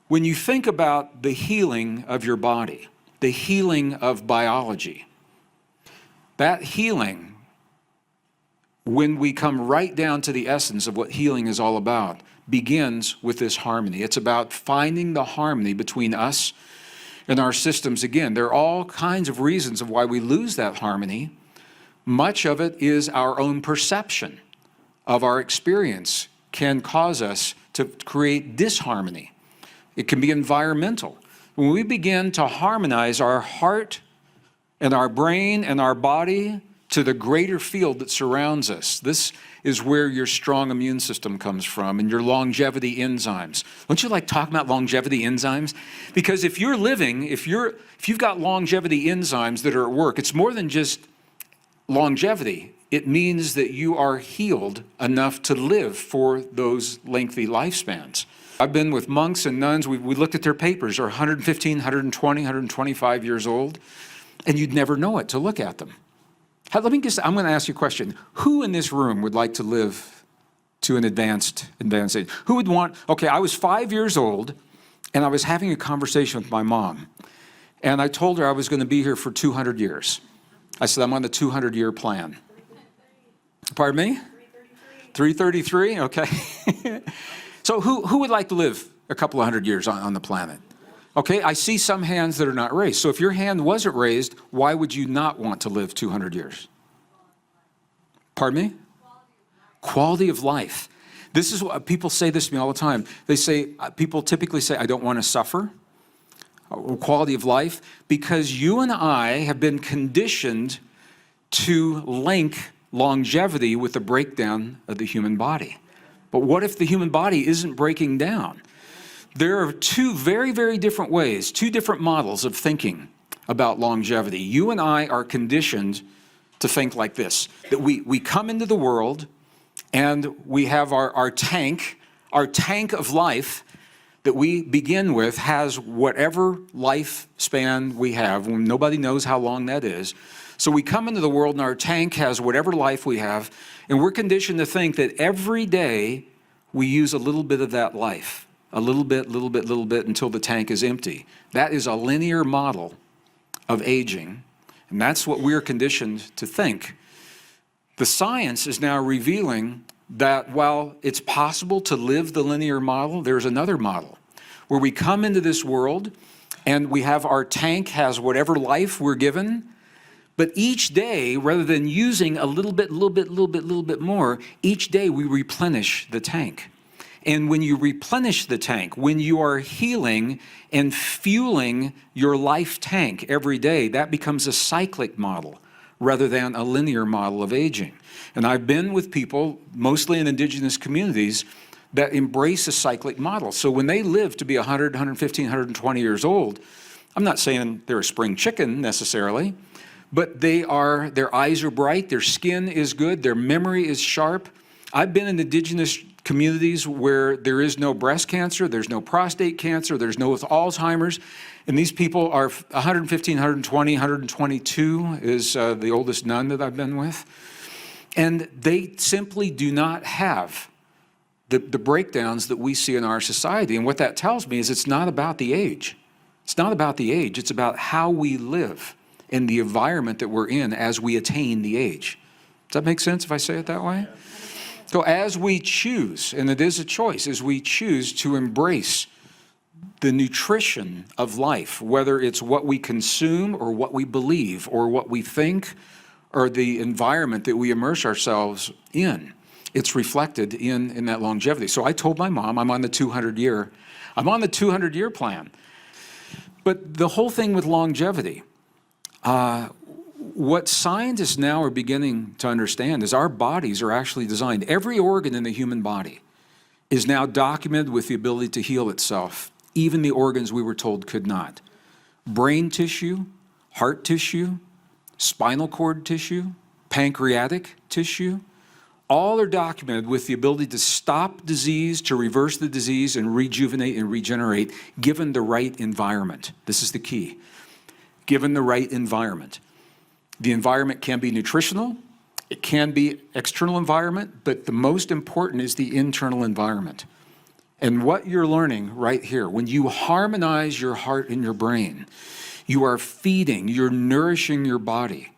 When you think about the healing of your body, the healing of biology, that healing, when we come right down to the essence of what healing is all about, begins with this harmony. It's about finding the harmony between us and our systems. Again, there are all kinds of reasons of why we lose that harmony. Much of it is our own perception of our experience can cause us to create disharmony. It can be environmental. When we begin to harmonize our heart and our brain and our body to the greater field that surrounds us, this is where your strong immune system comes from and your longevity enzymes. Don't you like talking about longevity enzymes? Because if you're living, if you've got longevity enzymes that are at work, it's more than just longevity. It means that you are healed enough to live for those lengthy lifespans. I've been with monks and nuns. We looked at their papers. They're 115, 120, 125 years old, and you'd never know it to look at them. I'm going to ask you a question. Who in this room would like to live to an advanced age? Who would want, okay, I was 5 years old, and I was having a conversation with my mom, and I told her I was going to be here for 200 years. I said, I'm on the 200-year plan. Pardon me? 333, okay. So who would like to live a couple of hundred years on the planet? Okay, I see some hands that are not raised. So if your hand wasn't raised, why would you not want to live 200 years? Pardon me? Quality of life. This is what people say this to me all the time. People typically say, I don't want to suffer. Quality of life, because you and I have been conditioned to link longevity with the breakdown of the human body. But what if the human body isn't breaking down? There are two very, very different ways, two different models of thinking about longevity. You and I are conditioned to think like this, that we come into the world and we have our tank of life that we begin with has whatever lifespan we have. Nobody knows how long that is. So we come into the world and our tank has whatever life we have, and we're conditioned to think that every day we use a little bit of that life, a little bit, until the tank is empty. That is a linear model of aging, and that's what we're conditioned to think. The science is now revealing that while it's possible to live the linear model, there's another model where we come into this world and we have our tank has whatever life we're given, but each day, rather than using a little bit more, each day we replenish the tank. And when you replenish the tank, when you are healing and fueling your life tank every day, that becomes a cyclic model rather than a linear model of aging. And I've been with people, mostly in indigenous communities, that embrace a cyclic model. So when they live to be 100, 115, 120 years old, I'm not saying they're a spring chicken necessarily, but their eyes are bright, their skin is good, their memory is sharp. I've been in indigenous communities where there is no breast cancer, there's no prostate cancer, there's no Alzheimer's, and these people are 115, 120, 122 is the oldest nun that I've been with. And they simply do not have the breakdowns that we see in our society. And what that tells me is it's not about the age. It's not about the age, it's about how we live in the environment that we're in as we attain the age. Does that make sense if I say it that way? So as we choose, and it is a choice, as we choose to embrace the nutrition of life, whether it's what we consume or what we believe or what we think or the environment that we immerse ourselves in, it's reflected in that longevity. So I told my mom I'm on the 200-year plan. But the whole thing with longevity, what scientists now are beginning to understand is our bodies are actually designed. Every organ in the human body is now documented with the ability to heal itself, even the organs we were told could not. Brain tissue, heart tissue, spinal cord tissue, pancreatic tissue, all are documented with the ability to stop disease, to reverse the disease, and rejuvenate and regenerate, given the right environment. This is the key. Given the right environment. The environment can be nutritional, it can be external environment, but the most important is the internal environment. And what you're learning right here, when you harmonize your heart and your brain, you are feeding, you're nourishing your body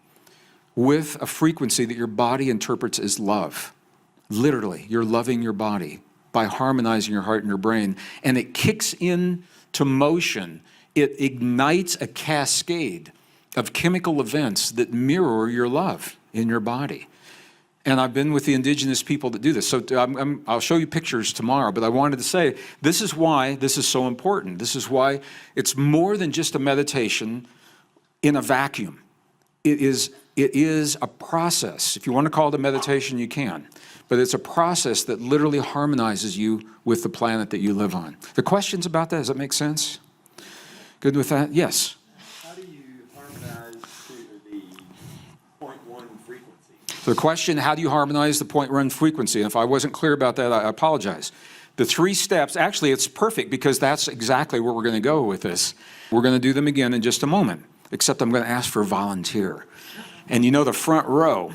with a frequency that your body interprets as love. Literally, you're loving your body by harmonizing your heart and your brain. And it kicks into motion. It ignites a cascade of chemical events that mirror your love in your body. And I've been with the indigenous people that do this. So I'll show you pictures tomorrow, but I wanted to say, this is why this is so important. This is why it's more than just a meditation in a vacuum. It is a process. If you want to call it a meditation, you can. But it's a process that literally harmonizes you with the planet that you live on. The questions about that, does that make sense? Good with that? Yes? How do you harmonize to the 0.1 frequency? So the question, how do you harmonize the 0.1 frequency? And if I wasn't clear about that, I apologize. The 3 steps, actually it's perfect because that's exactly where we're going to go with this. We're going to do them again in just a moment, except I'm going to ask for a volunteer. And you know the front row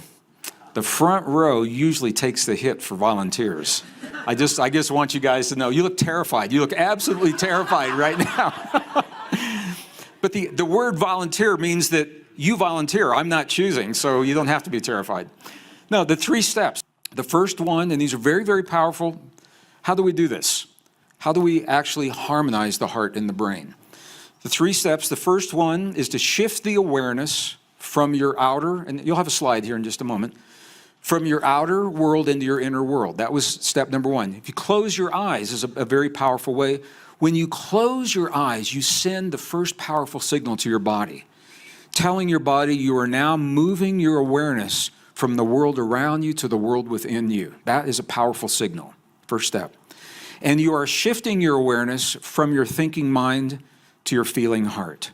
usually takes the hit for volunteers. I just want you guys to know, you look terrified. You look absolutely terrified right now. But the word volunteer means that you volunteer. I'm not choosing, so you don't have to be terrified. No, the 3 steps. The first one, and these are very, very powerful. How do we do this? How do we actually harmonize the heart and the brain? The 3 steps, the first one is to shift the awareness from your outer, and you'll have a slide here in just a moment, from your outer world into your inner world. That was step number 1. If you close your eyes, is a very powerful way. When you close your eyes, you send the first powerful signal to your body, telling your body you are now moving your awareness from the world around you to the world within you. That is a powerful signal, first step. And you are shifting your awareness from your thinking mind to your feeling heart.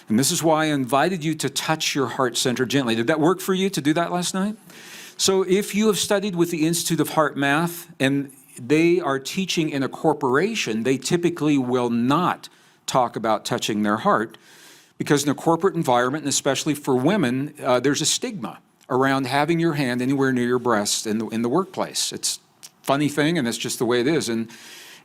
And this is why I invited you to touch your heart center gently. Did that work for you to do that last night? So if you have studied with the Institute of Heart Math and they are teaching in a corporation, they typically will not talk about touching their heart because in a corporate environment, and especially for women, there's a stigma around having your hand anywhere near your breast in the workplace. It's a funny thing, and it's just the way it is in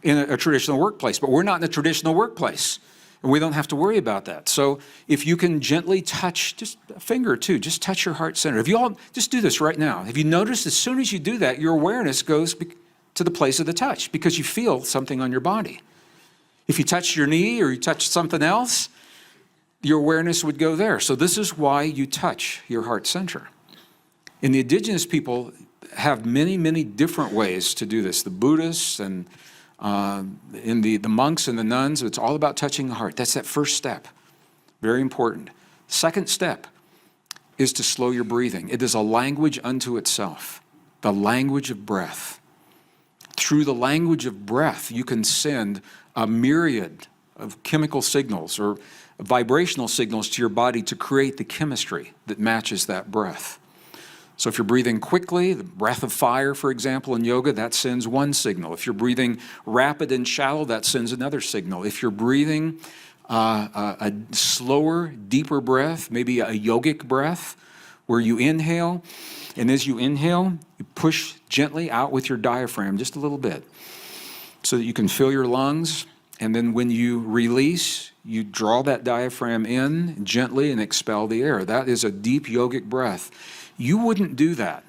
a traditional workplace. But we're not in a traditional workplace. And we don't have to worry about that. So if you can gently touch, just a finger or two, just touch your heart center. If you all, just do this right now. Have you noticed as soon as you do that, your awareness goes to the place of the touch because you feel something on your body. If you touch your knee or you touch something else, your awareness would go there. So this is why you touch your heart center. And the indigenous people have many, many different ways to do this. The Buddhists and in the monks and the nuns, it's all about touching the heart. That's that first step. Very important. Second step is to slow your breathing. It is a language unto itself, the language of breath. Through the language of breath, you can send a myriad of chemical signals or vibrational signals to your body to create the chemistry that matches that breath. So if you're breathing quickly, the breath of fire, for example, in yoga, that sends one signal. If you're breathing rapid and shallow, that sends another signal. If you're breathing a slower, deeper breath, maybe a yogic breath, where you inhale, and as you inhale, you push gently out with your diaphragm just a little bit so that you can fill your lungs. And then when you release, you draw that diaphragm in gently and expel the air. That is a deep yogic breath. You wouldn't do that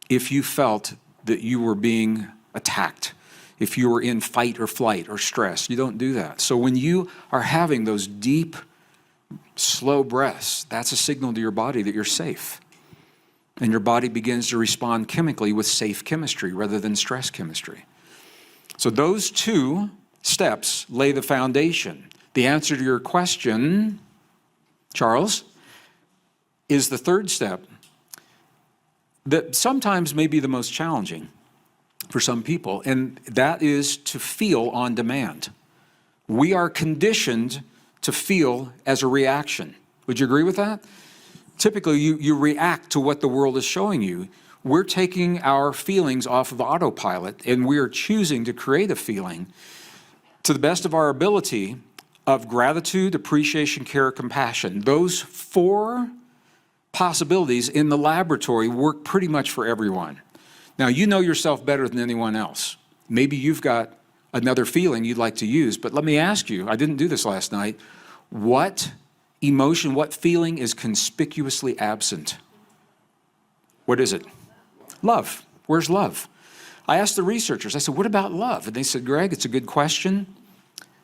if you felt that you were being attacked, if you were in fight or flight or stress. You don't do that. So when you are having those deep, slow breaths, that's a signal to your body that you're safe. And your body begins to respond chemically with safe chemistry rather than stress chemistry. So those 2 steps lay the foundation. The answer to your question, Charles, is the 3rd step that sometimes may be the most challenging for some people, and that is to feel on demand. We are conditioned to feel as a reaction. Would you agree with that? Typically, you react to what the world is showing you. We're taking our feelings off of autopilot, and we are choosing to create a feeling to the best of our ability of gratitude, appreciation, care, compassion. Those 4 possibilities in the laboratory work pretty much for everyone. Now, you know yourself better than anyone else. Maybe you've got another feeling you'd like to use. But let me ask you, I didn't do this last night, what emotion, what feeling is conspicuously absent? What is it? Love. Where's love? I asked the researchers, I said, what about love? And they said, Greg, it's a good question.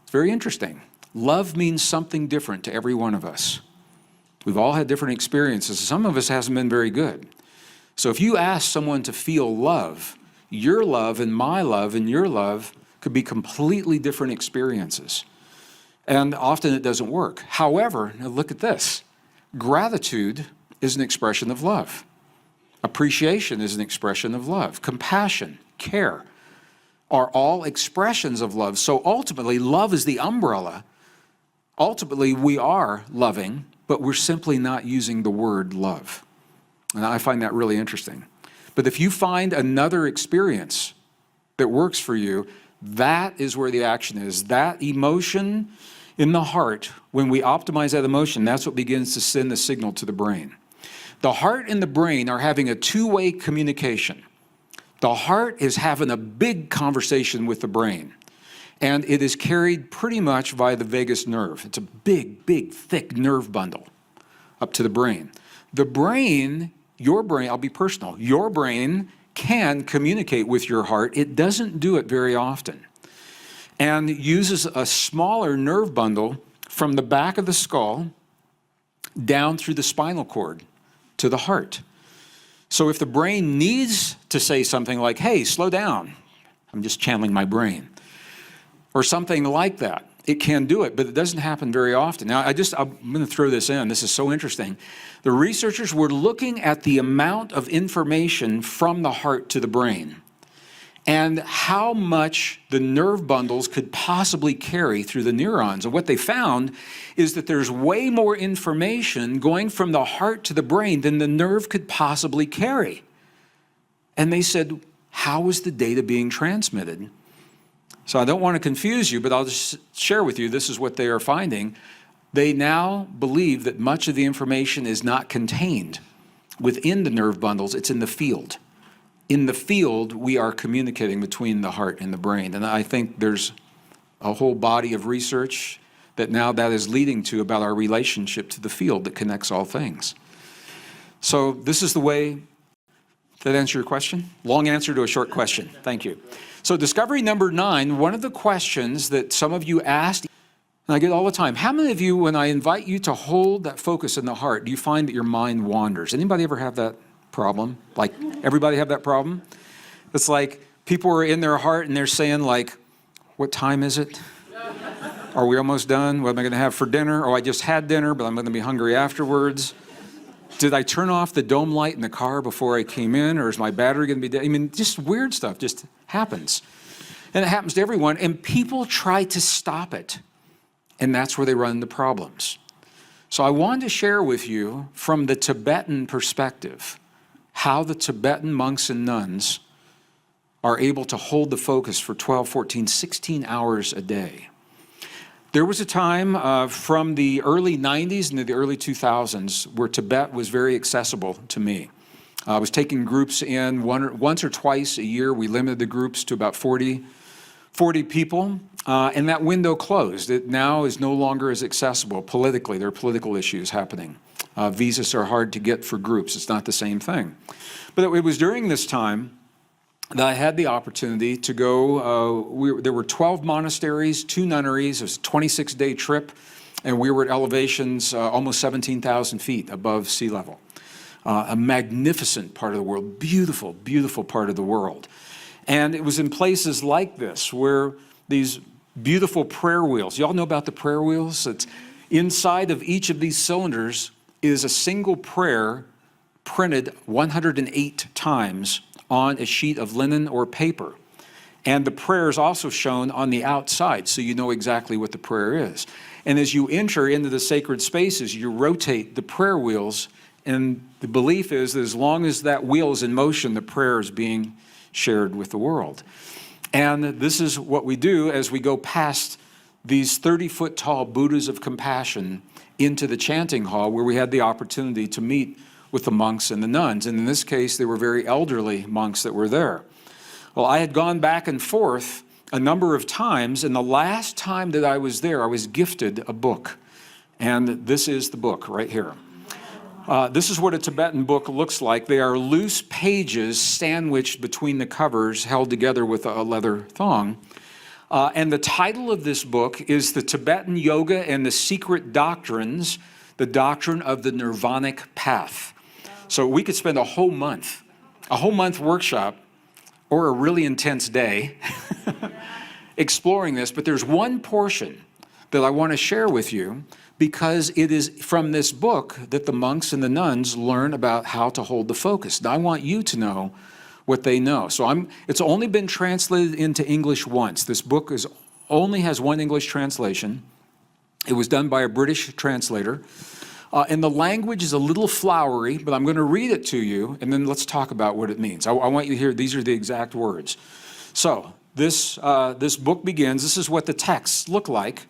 It's very interesting. Love means something different to every one of us. We've all had different experiences. Some of us hasn't been very good. So if you ask someone to feel love, your love and my love and your love could be completely different experiences. And often it doesn't work. However, now look at this. Gratitude is an expression of love. Appreciation is an expression of love. Compassion, care are all expressions of love. So ultimately, love is the umbrella. Ultimately, we are loving, but we're simply not using the word love. And I find that really interesting. But if you find another experience that works for you, that is where the action is. That emotion in the heart, when we optimize that emotion, that's what begins to send the signal to the brain. The heart and the brain are having a two-way communication. The heart is having a big conversation with the brain, and it is carried pretty much via the vagus nerve. It's a big, big, thick nerve bundle up to the brain. The brain, your brain, I'll be personal, your brain can communicate with your heart. It doesn't do it very often, and uses a smaller nerve bundle from the back of the skull down through the spinal cord to the heart. So if the brain needs to say something like, hey, slow down, I'm just channeling my brain, or something like that, it can do it, but it doesn't happen very often. Now, I'm going to throw this in. This is so interesting. The researchers were looking at the amount of information from the heart to the brain and how much the nerve bundles could possibly carry through the neurons. And what they found is that there's way more information going from the heart to the brain than the nerve could possibly carry. And they said, how is the data being transmitted? So I don't want to confuse you, but I'll just share with you, this is what they are finding. They now believe that much of the information is not contained within the nerve bundles, it's in the field. In the field, we are communicating between the heart and the brain. And I think there's a whole body of research that now that is leading to about our relationship to the field that connects all things. So this is the way. Did that answer your question? Long answer to a short question. Thank you. So discovery number 9, one of the questions that some of you asked, and I get all the time, how many of you, when I invite you to hold that focus in the heart, do you find that your mind wanders? Anybody ever have that problem? Like, everybody have that problem? It's like people are in their heart and they're saying like, what time is it? Are we almost done? What am I going to have for dinner? Oh, I just had dinner, but I'm going to be hungry afterwards. Did I turn off the dome light in the car before I came in, or is my battery going to be dead? I mean, just weird stuff just happens. And it happens to everyone, and people try to stop it. And that's where they run into problems. So I wanted to share with you from the Tibetan perspective how the Tibetan monks and nuns are able to hold the focus for 12, 14, 16 hours a day. There was a time from the early 90s into the early 2000s where Tibet was very accessible to me. I was taking groups in once or twice a year. We limited the groups to about 40 people, and that window closed. It now is no longer as accessible politically. There are political issues happening. Visas are hard to get for groups. It's not the same thing. But it was during this time that I had the opportunity to go. There were 12 monasteries, 2 nunneries. It was a 26-day trip, and we were at elevations almost 17,000 feet above sea level. A magnificent part of the world, beautiful, beautiful part of the world. And it was in places like this where these beautiful prayer wheels, y'all know about the prayer wheels? It's inside of each of these cylinders is a single prayer printed 108 times on a sheet of linen or paper. And the prayer is also shown on the outside, so you know exactly what the prayer is. And as you enter into the sacred spaces, you rotate the prayer wheels, and the belief is that as long as that wheel is in motion, the prayer is being shared with the world. And this is what we do as we go past these 30-foot tall Buddhas of compassion into the chanting hall, where we had the opportunity to meet with the monks and the nuns. And in this case, they were very elderly monks that were there. Well, I had gone back and forth a number of times, and the last time that I was there, I was gifted a book. And this is the book right here. This is what a Tibetan book looks like. They are loose pages sandwiched between the covers, held together with a leather thong. And the title of this book is The Tibetan Yoga and the Secret Doctrines, the Doctrine of the Nirvanic Path. So we could spend a whole month workshop, or a really intense day exploring this, but there's one portion that I want to share with you, because it is from this book that the monks and the nuns learn about how to hold the focus. Now, I want you to know what they know. So it's only been translated into English once. This book only has one English translation. It was done by a British translator. And the language is a little flowery, but I'm going to read it to you, and then let's talk about what it means. I want you to hear, these are the exact words. So this book begins, this is what the texts look like.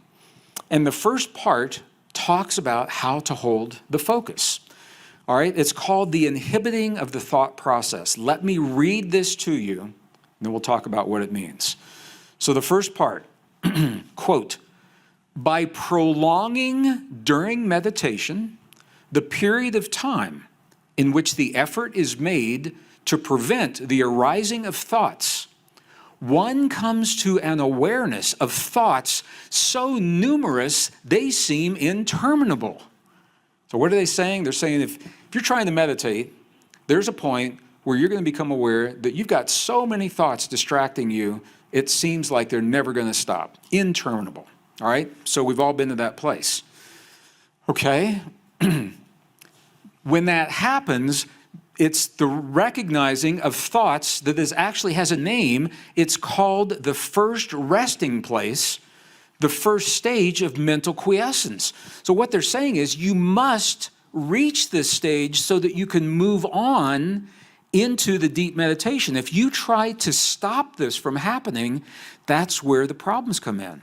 And the first part talks about how to hold the focus. All right, it's called the inhibiting of the thought process. Let me read this to you, and then we'll talk about what it means. So the first part, quote, by prolonging during meditation the period of time in which the effort is made to prevent the arising of thoughts, one comes to an awareness of thoughts so numerous they seem interminable. So what are they saying? They're saying if you're trying to meditate, there's a point where you're going to become aware that you've got so many thoughts distracting you, it seems like they're never going to stop. Interminable. All right? So we've all been to that place. Okay? When that happens, it's the recognizing of thoughts that actually has a name. It's called the first resting place, the first stage of mental quiescence. So what they're saying is you must reach this stage so that you can move on into the deep meditation. If you try to stop this from happening, that's where the problems come in.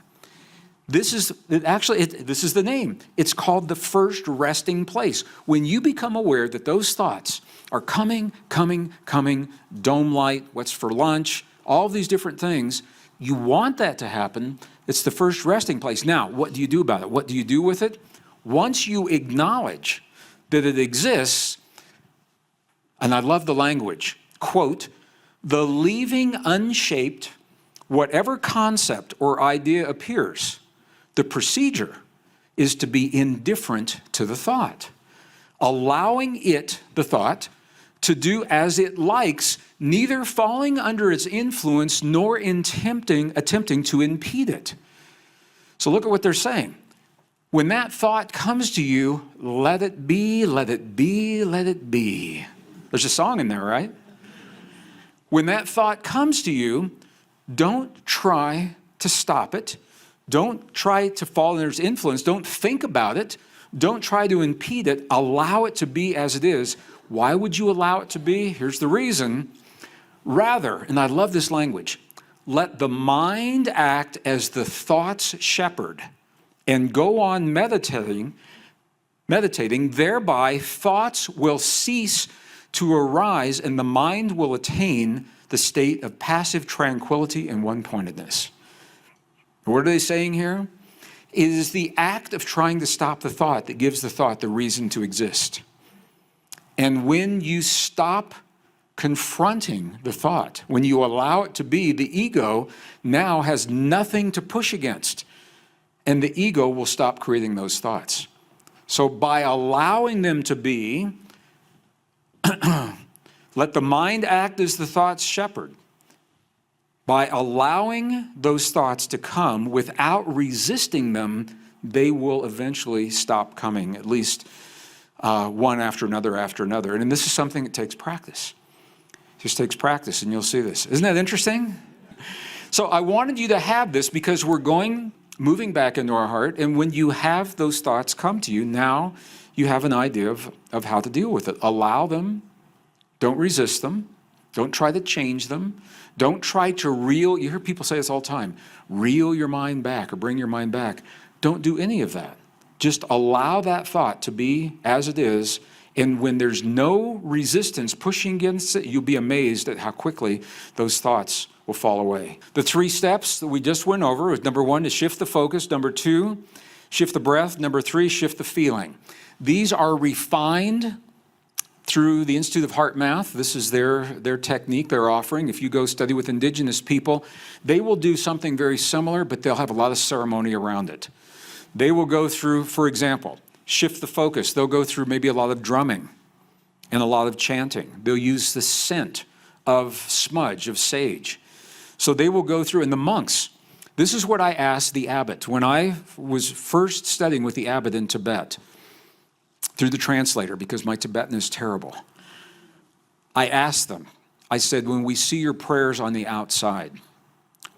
This is the name. It's called the first resting place. When you become aware that those thoughts are coming, dome light, what's for lunch, all these different things, you want that to happen. It's the first resting place. Now, what do you do about it? What do you do with it? Once you acknowledge that it exists, and I love the language, quote, the leaving unshaped whatever concept or idea appears, the procedure is to be indifferent to the thought, allowing it, the thought, to do as it likes, neither falling under its influence nor attempting to impede it. So look at what they're saying. When that thought comes to you, let it be, let it be, let it be. There's a song in there, right? When that thought comes to you, don't try to stop it. Don't try to fall under its influence. Don't think about it. Don't try to impede it. Allow it to be as it is. Why would you allow it to be? Here's the reason. Rather, and I love this language, let the mind act as the thought's shepherd and go on meditating, thereby thoughts will cease to arise and the mind will attain the state of passive tranquility and one-pointedness. What are they saying here? It is the act of trying to stop the thought that gives the thought the reason to exist. And when you stop confronting the thought, when you allow it to be, the ego now has nothing to push against. And the ego will stop creating those thoughts. So by allowing them to be, let the mind act as the thought's shepherd. By allowing those thoughts to come without resisting them, they will eventually stop coming, at least one after another after another. And this is something that takes practice. It just takes practice, and you'll see this. Isn't that interesting? So I wanted you to have this because we're moving back into our heart, and when you have those thoughts come to you, now you have an idea of how to deal with it. Allow them. Don't resist them. Don't try to change them. Don't try to you hear people say this all the time, reel your mind back or bring your mind back. Don't do any of that. Just allow that thought to be as it is, and when there's no resistance pushing against it, you'll be amazed at how quickly those thoughts will fall away. The 3 steps that we just went over was number 1 to shift the focus, number 2, shift the breath, number 3, shift the feeling. These are refined through the Institute of Heart Math. This is their technique they're offering. If you go study with indigenous people, they will do something very similar, but they'll have a lot of ceremony around it. They will go through, for example, shift the focus. They'll go through maybe a lot of drumming and a lot of chanting. They'll use the scent of smudge, of sage. So they will go through, and the monks, this is what I asked the abbot. When I was first studying with the abbot in Tibet, through the translator, because my Tibetan is terrible, I asked them, I said, when we see your prayers on the outside,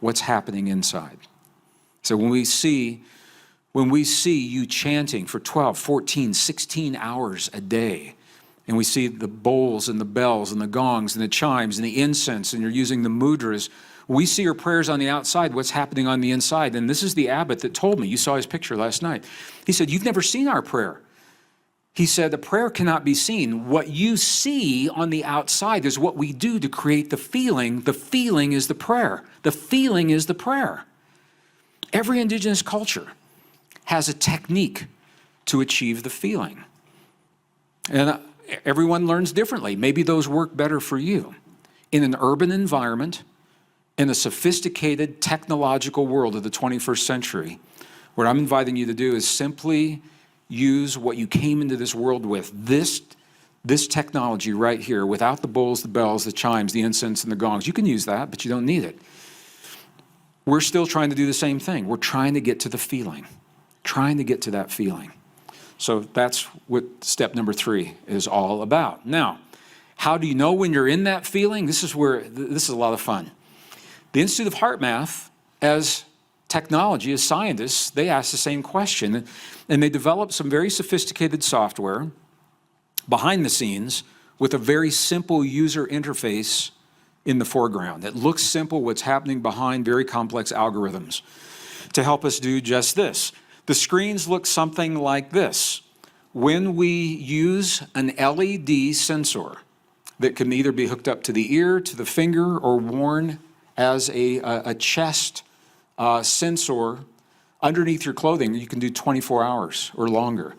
what's happening inside? So when we see you chanting for 12, 14, 16 hours a day, and we see the bowls and the bells and the gongs and the chimes and the incense, and you're using the mudras, we see your prayers on the outside, what's happening on the inside. And this is the abbot that told me, you saw his picture last night. He said, you've never seen our prayer. He said, the prayer cannot be seen. What you see on the outside is what we do to create the feeling. The feeling is the prayer. The feeling is the prayer. Every indigenous culture has a technique to achieve the feeling. And everyone learns differently. Maybe those work better for you. In an urban environment, in a sophisticated technological world of the 21st century, what I'm inviting you to do is simply use what you came into this world with, this technology right here, without the bowls, the bells, the chimes, the incense, and the gongs. You can use that, but you don't need it. We're still trying to do the same thing. We're trying to get to the feeling, trying to get to that feeling. So that's what step number 3 is all about. Now, how do you know when you're in that feeling? This is a lot of fun. The Institute of Heart Math, as technology, as scientists, they ask the same question, and they develop some very sophisticated software behind the scenes with a very simple user interface in the foreground. It looks simple, what's happening behind very complex algorithms to help us do just this. The screens look something like this. When we use an LED sensor that can either be hooked up to the ear, to the finger, or worn as a chest sensor underneath your clothing, you can do 24 hours or longer,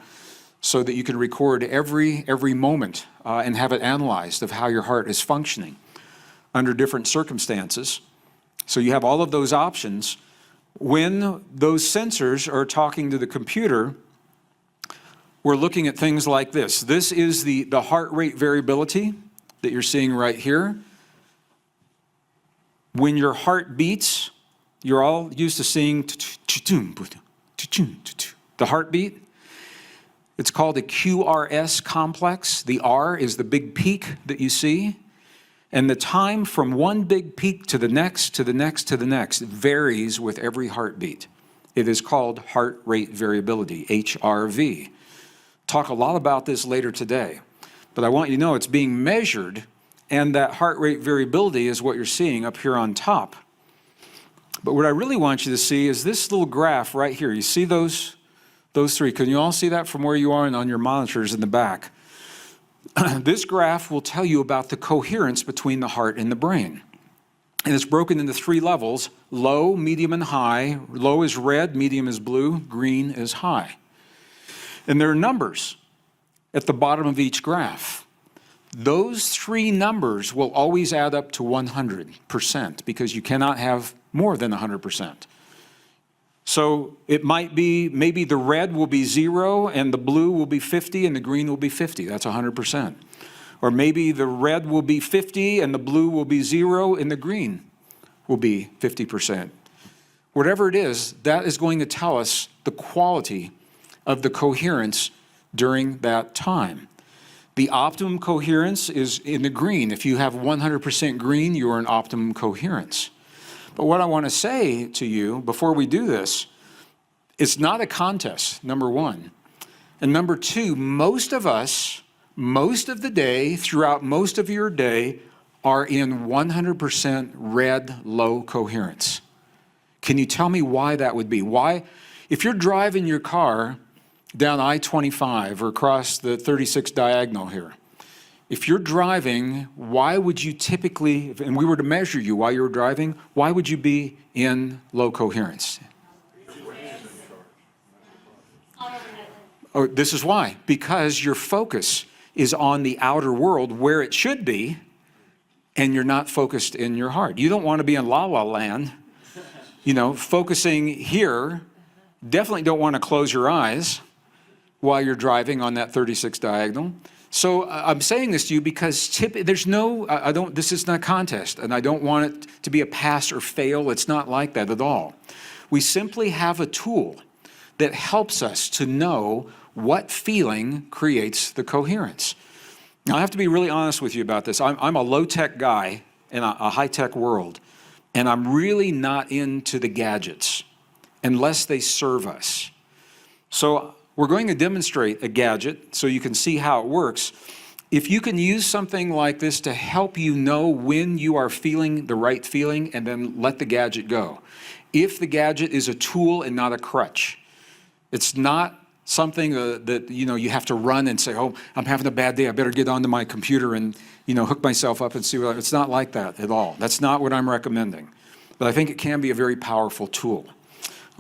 so that you can record every moment and have it analyzed of how your heart is functioning under different circumstances. So you have all of those options. When those sensors are talking to the computer, we're looking at things like this. This is the heart rate variability that you're seeing right here. When your heart beats, you're all used to seeing the heartbeat. It's called a QRS complex. The R is the big peak that you see. And the time from one big peak to the next, to the next, to the next varies with every heartbeat. It is called heart rate variability, HRV. Talk a lot about this later today. But I want you to know it's being measured, and that heart rate variability is what you're seeing up here on top. But what I really want you to see is this little graph right here. You see those 3? Can you all see that from where you are and on your monitors in the back? This graph will tell you about the coherence between the heart and the brain. And it's broken into 3 levels: low, medium, and high. Low is red, medium is blue, green is high. And there are numbers at the bottom of each graph. Those 3 numbers will always add up to 100% because you cannot have more than 100%. So it might be, maybe the red will be 0 and the blue will be 50 and the green will be 50. That's 100%. Or maybe the red will be 50 and the blue will be 0 and the green will be 50%. Whatever it is, that is going to tell us the quality of the coherence during that time. The optimum coherence is in the green. If you have 100% green, you are in optimum coherence. But what I want to say to you before we do this, it's not a contest, number 1. And number 2, most of us, most of the day, throughout most of your day, are in 100% red, low coherence. Can you tell me why that would be? Why, if you're driving your car down I-25 or across the 36 diagonal here, If you're driving, why would you typically, and we were to measure you while you were driving, why would you be in low coherence? Oh, this is why. Because your focus is on the outer world where it should be, and you're not focused in your heart. You don't want to be in la la land, focusing here. Definitely don't want to close your eyes while you're driving on that 36 diagonal. So I'm saying this to you because there's no, this is not a contest, and I don't want it to be a pass or fail. It's not like that at all. We simply have a tool that helps us to know what feeling creates the coherence. Now, I have to be really honest with you about this. I'm a low-tech guy in a high-tech world, and I'm really not into the gadgets unless they serve us. So we're going to demonstrate a gadget so you can see how it works. If you can use something like this to help you know when you are feeling the right feeling, and then let the gadget go. If the gadget is a tool and not a crutch, it's not something that you have to run and say, oh, I'm having a bad day, I better get onto my computer and hook myself up and see what. It's not like that at all. That's not what I'm recommending. But I think it can be a very powerful tool.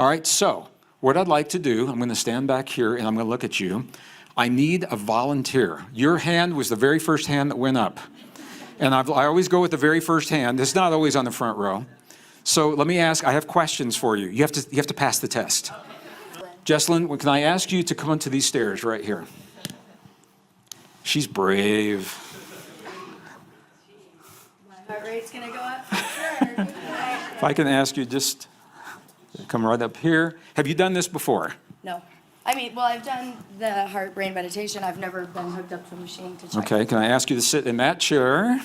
All right, so what I'd like to do, I'm going to stand back here and I'm going to look at you. I need a volunteer. Your hand was the very first hand that went up. And I always go with the very first hand. It's not always on the front row. So let me ask, I have questions for you. You have to pass the test. Jessalyn, can I ask you to come onto these stairs right here? She's brave. My heart rate's gonna go up for sure. If I can ask you just come right up here. Have you done this before? No. I've done the heart brain meditation. I've never been hooked up to a machine to check. Okay, can I ask you to sit in that chair?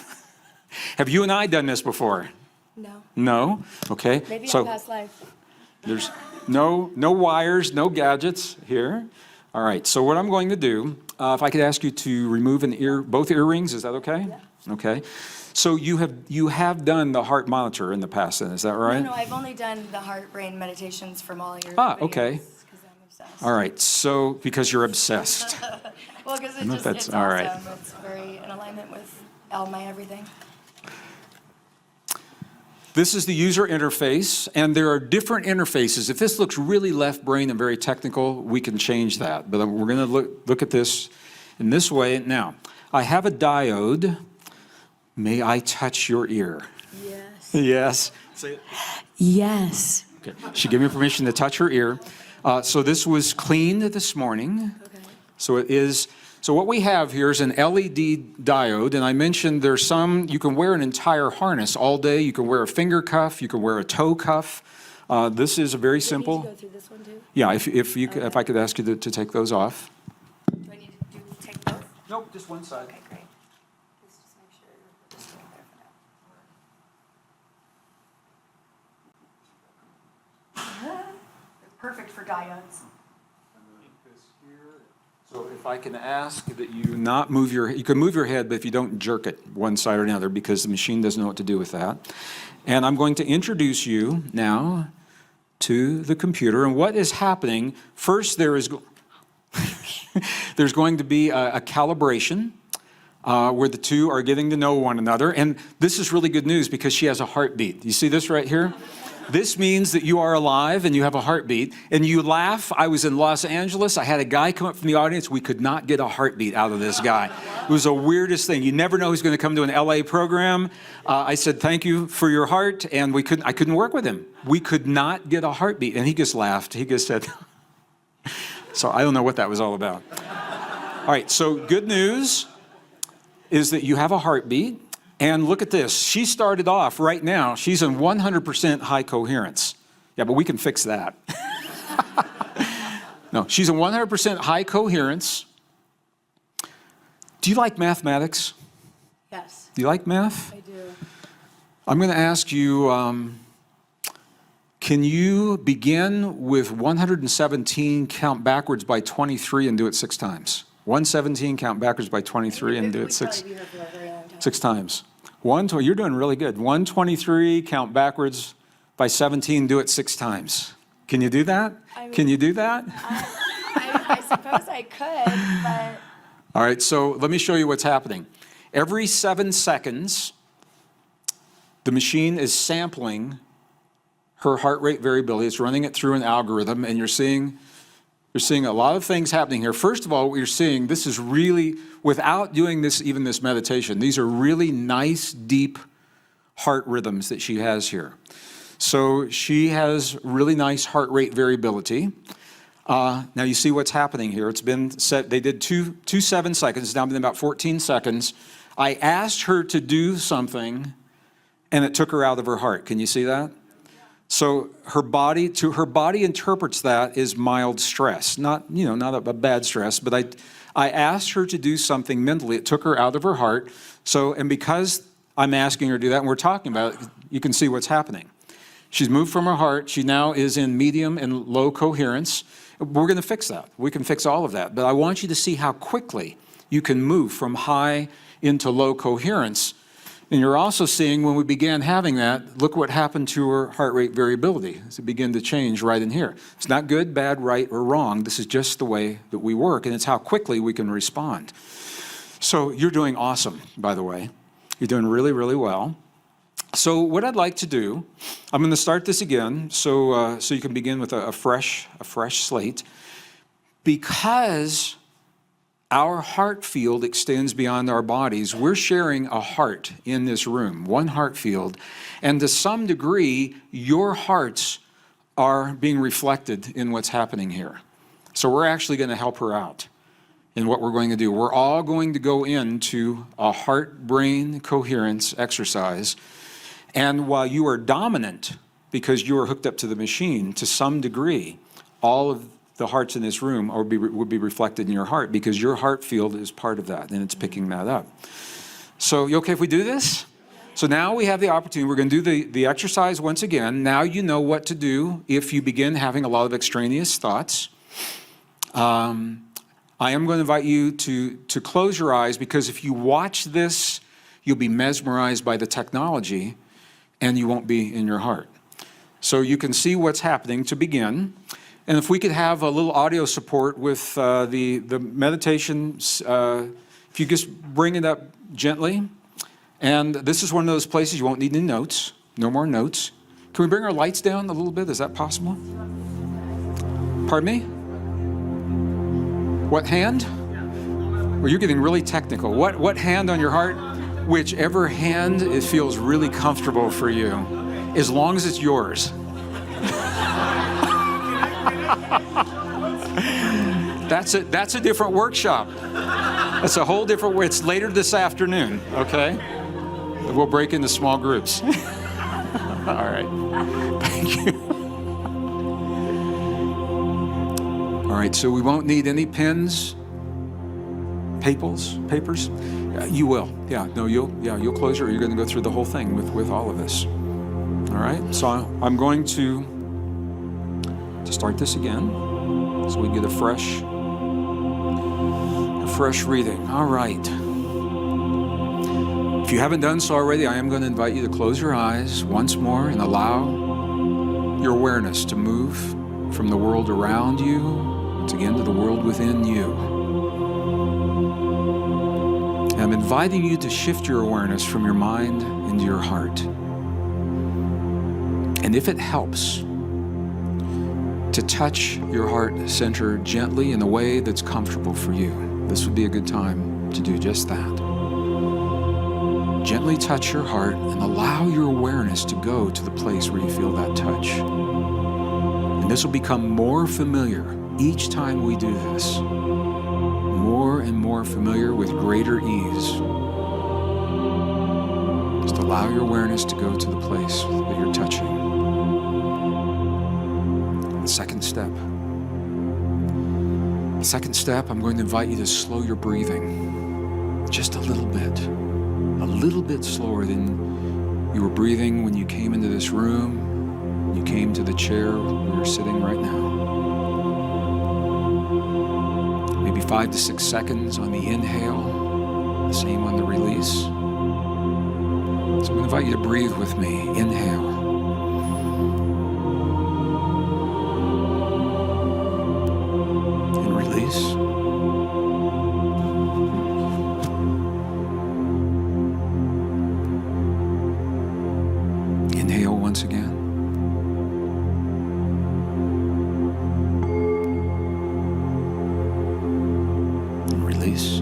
Have you and I done this before? No. No? Okay. Maybe so in past life. there's no wires, no gadgets here. All right, so what I'm going to do, if I could ask you to remove both earrings, is that okay? Yeah. Okay. So you have done the heart monitor in the past, then, is that right? No, I've only done the heart brain meditations from all your Ah, videos, okay. 'cause I'm obsessed. All right, so because you're obsessed. Well, because know if that's it's all awesome. right. It's very in alignment with all my everything. This is the user interface, and there are different interfaces. If this looks really left brain and very technical, we can change that. But we're going to look at this in this way. Now, I have a diode. May I touch your ear? Yes. Yes. Say it. Yes. Okay. She gave me permission to touch her ear. So this was cleaned this morning. Okay. So it is. So what we have here is an LED diode, and I mentioned there's some, you can wear an entire harness all day. You can wear a finger cuff, you can wear a toe cuff. This is a very simple. Do I need to go through this one too? Yeah, if I could ask you to take those off. Do I need to take both? Nope, just one side. Okay, great. Let's just make sure you're just going there for now. They're perfect for diodes. So if I can ask that you not move you can move your head, but if you don't jerk it one side or another, because the machine doesn't know what to do with that. And I'm going to introduce you now to the computer. And what is happening, first there's going to be a calibration where the two are getting to know one another. And this is really good news because she has a heartbeat. You see this right here? This means that you are alive and you have a heartbeat. And you laugh. I was in Los Angeles. I had a guy come up from the audience. We could not get a heartbeat out of this guy. It was the weirdest thing. You never know who's going to come to an LA program. I said, thank you for your heart. And I couldn't work with him. We could not get a heartbeat. And he just laughed. He just said, so I don't know what that was all about. All right, so good news is that you have a heartbeat. And look at this. She started off right now. She's in 100% high coherence. Yeah, but we can fix that. No, she's in 100% high coherence. Do you like mathematics? Yes, Do you like math? I do. I'm going to ask you, can you begin with 117, count backwards by 23, and do it 6 times? 117, count backwards by 23, and do it 6 times. You're doing really good. 123, count backwards by 17, do it 6 times. Can you do that? Can you do that? I suppose I could, but All right, so let me show you what's happening. Every 7 seconds, the machine is sampling her heart rate variability. It's running it through an algorithm, and you're seeing a lot of things happening here. First of all, what you're seeing, this is really, without doing this, even this meditation, these are really nice, deep heart rhythms that she has here. So she has really nice heart rate variability. Now you see what's happening here. It's been set, they did two 7 seconds, it's now been about 14 seconds. I asked her to do something, and it took her out of her heart. Can you see that? So her body interprets that as mild stress, not a bad stress, but I asked her to do something mentally. It took her out of her heart. So, and because I'm asking her to do that, and we're talking about it, you can see what's happening. She's moved from her heart. She now is in medium and low coherence. We're going to fix that. We can fix all of that. But I want you to see how quickly you can move from high into low coherence. And you're also seeing when we began having that, look what happened to her heart rate variability as it began to change right in here. It's not good, bad, right, or wrong. This is just the way that we work, and it's how quickly we can respond. So you're doing awesome, by the way. You're doing really, really well. So what I'd like to do, I'm going to start this again so you can begin with a fresh slate. Because our heart field extends beyond our bodies, we're sharing a heart in this room, one heart field, and to some degree, your hearts are being reflected in what's happening here. So we're actually going to help her out in what we're going to do. We're all going to go into a heart-brain coherence exercise, and while you are dominant, because you are hooked up to the machine, to some degree, all of the hearts in this room would be reflected in your heart, because your heart field is part of that, and it's picking that up. So you okay if we do this? So now we have the opportunity. We're going to do the exercise once again. Now you know what to do if you begin having a lot of extraneous thoughts. I am going to invite you to close your eyes, because if you watch this, you'll be mesmerized by the technology, and you won't be in your heart. So you can see what's happening to begin. And if we could have a little audio support with the meditation, if you just bring it up gently. And this is one of those places you won't need any notes, no more notes. Can we bring our lights down a little bit? Is that possible? Pardon me? What hand? Well, you're getting really technical. What hand on your heart? Whichever hand it feels really comfortable for you, as long as it's yours. That's a different workshop. That's a whole different way. It's later this afternoon, okay? We'll break into small groups. All right. Thank you. All right, so we won't need any pens, papers. You will. Yeah, no, you'll close you're going to go through the whole thing with all of this. All right, so I'm going to start this again so we get a fresh reading. All right. If you haven't done so already, I am going to invite you to close your eyes once more and allow your awareness to move from the world around you once again to the world within you. And I'm inviting you to shift your awareness from your mind into your heart. And if it helps, to touch your heart center gently in a way that's comfortable for you. This would be a good time to do just that. Gently touch your heart and allow your awareness to go to the place where you feel that touch. And this will become more familiar each time we do this. More and more familiar with greater ease. Just allow your awareness to go to the place that you're touching. Second step, I'm going to invite you to slow your breathing just a little bit slower than you were breathing when you came into this room, you came to the chair where you're sitting right now. Maybe 5 to 6 seconds on the inhale, the same on the release. So I'm going to invite you to breathe with me. Inhale. release.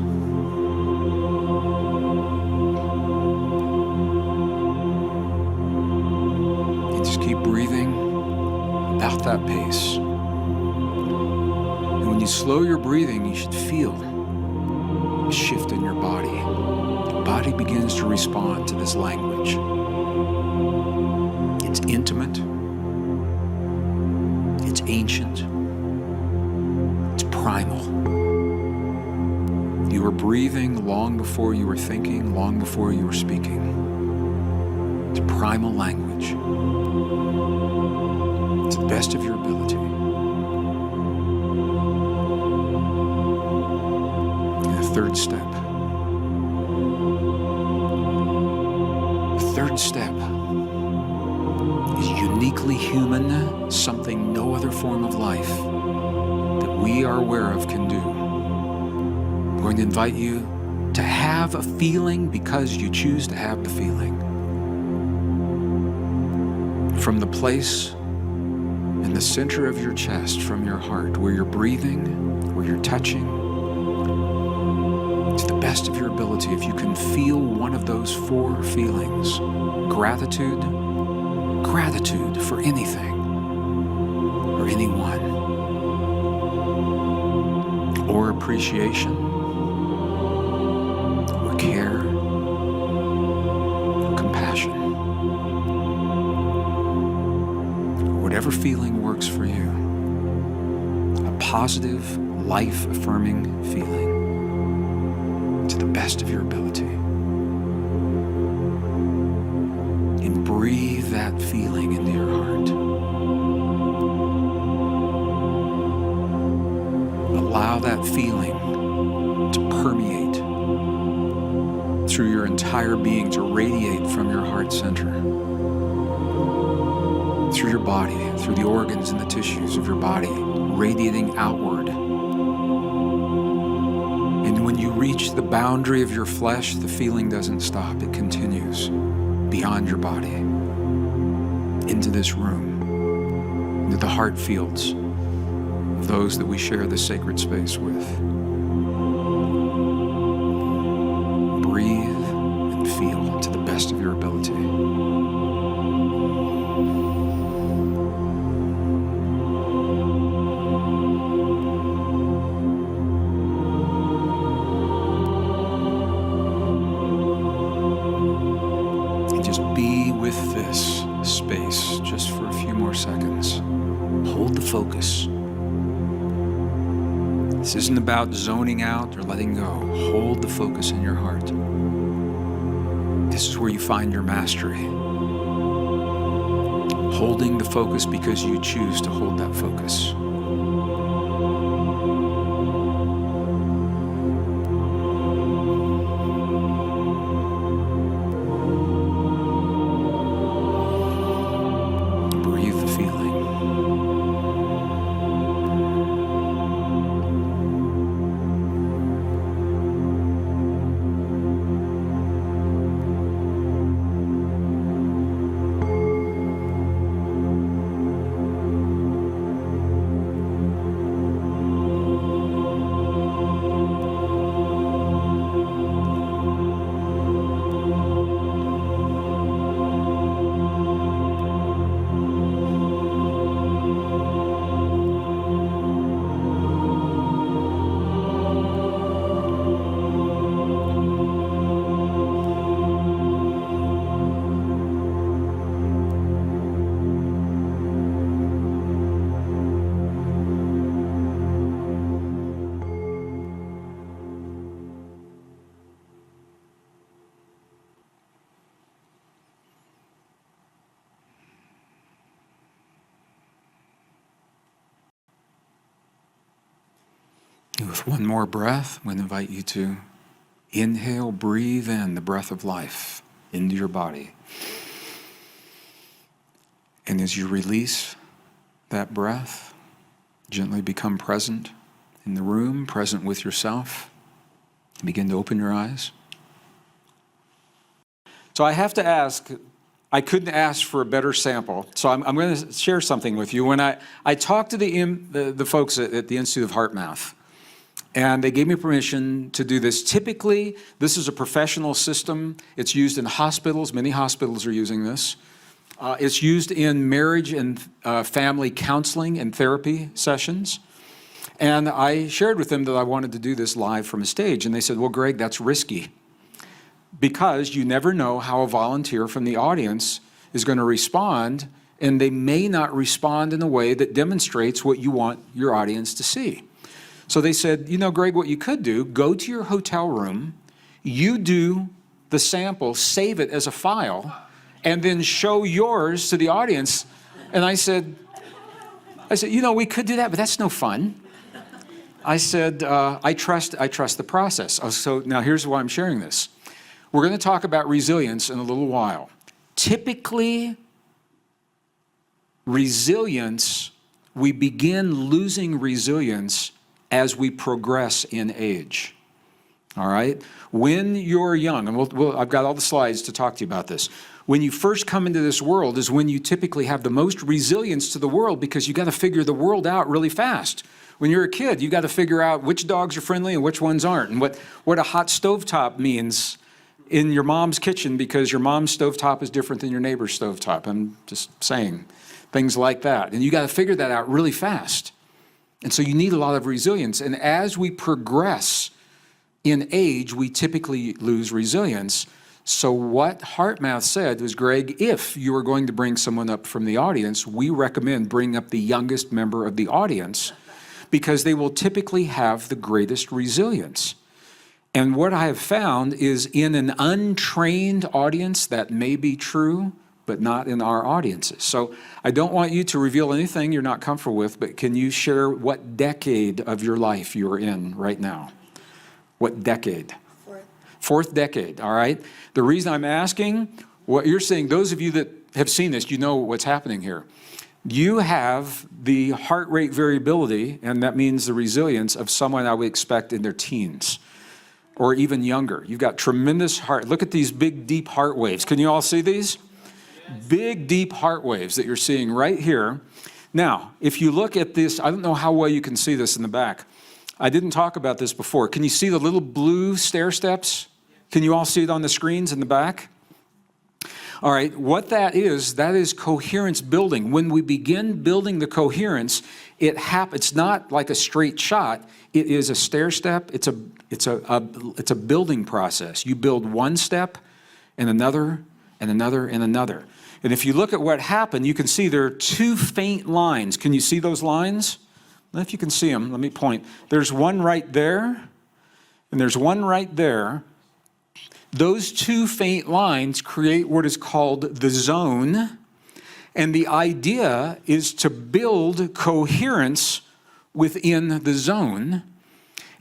And just keep breathing about that pace. And when you slow your breathing, you should feel a shift in your body. The body begins to respond to this language. It's intimate. It's ancient. It's primal. You were breathing long before you were thinking, long before you were speaking. It's primal language. To the best of your ability. And the third step. The third step is uniquely human, something no other form of life that we are aware of can do. I'm going to invite you to have a feeling because you choose to have the feeling. From the place in the center of your chest, from your heart, where you're breathing, where you're touching, to the best of your ability, if you can feel one of those four feelings: gratitude, gratitude for anything or anyone, or appreciation, or care, or compassion. Whatever feeling works for you, a positive, life-affirming feeling to the best of your ability. And breathe that feeling into your heart. Allow that feeling to permeate through your entire being, to radiate from your heart center, through your body, through the organs and the tissues of your body, radiating outward. And when you reach the boundary of your flesh, the feeling doesn't stop. It continues beyond your body, into this room, into the heart fields of those that we share this sacred space with. Breathe and feel to the best of your ability. Be with this space just for a few more seconds. Hold the focus. This isn't about zoning out or letting go. Hold the focus in your heart. This is where you find your mastery. Holding the focus because you choose to hold that focus. With one more breath, I'm going to invite you to inhale, breathe in the breath of life into your body. And as you release that breath, gently become present in the room, present with yourself. Begin to open your eyes. So I have to ask, I couldn't ask for a better sample, so I'm going to share something with you. When I talked to the folks at the Institute of Heart Math, And they gave me permission to do this. Typically, this is a professional system. It's used in hospitals. Many hospitals are using this. It's used in marriage and family counseling and therapy sessions. And I shared with them that I wanted to do this live from a stage. And they said, well, Gregg, that's risky, because you never know how a volunteer from the audience is going to respond, and they may not respond in a way that demonstrates what you want your audience to see. So they said, you know, Gregg, what you could do, go to your hotel room, you do the sample, save it as a file, and then show yours to the audience. And I said, you know, we could do that, but that's no fun. I said, I trust the process. So now here's why I'm sharing this. We're going to talk about resilience in a little while. Typically, resilience, we begin losing resilience as we progress in age. All right? When you're young, and I've got all the slides to talk to you about this. When you first come into this world is when you typically have the most resilience to the world, because you got to figure the world out really fast. When you're a kid, you got to figure out which dogs are friendly and which ones aren't, and what a hot stovetop means in your mom's kitchen, because your mom's stovetop is different than your neighbor's stovetop. I'm just saying things like that. And you got to figure that out really fast. And so you need a lot of resilience. And as we progress in age, we typically lose resilience. So what HeartMath said was, Gregg, if you are going to bring someone up from the audience, we recommend bringing up the youngest member of the audience, because they will typically have the greatest resilience. And what I have found is, in an untrained audience, that may be true, but not in our audiences. So I don't want you to reveal anything you're not comfortable with, but can you share what decade of your life you're in right now? What decade? Fourth decade, all right? The reason I'm asking, what you're seeing, those of you that have seen this, you know what's happening here. You have the heart rate variability, and that means the resilience of someone I would expect in their teens or even younger. You've got tremendous heart. Look at these big, deep heart waves. Can you all see these? Big, deep heart waves that you're seeing right here. Now, if you look at this, I don't know how well you can see this in the back. I didn't talk about this before. Can you see the little blue stair steps? Can you all see it on the screens in the back? All right, what that is coherence building. When we begin building the coherence, it's not like a straight shot. It is a stair step. It's a building process. You build one step and another and another and another. And if you look at what happened, you can see there are two faint lines. Can you see those lines? Well, if you can see them, let me point. There's one right there, and there's one right there. Those two faint lines create what is called the zone, and the idea is to build coherence within the zone.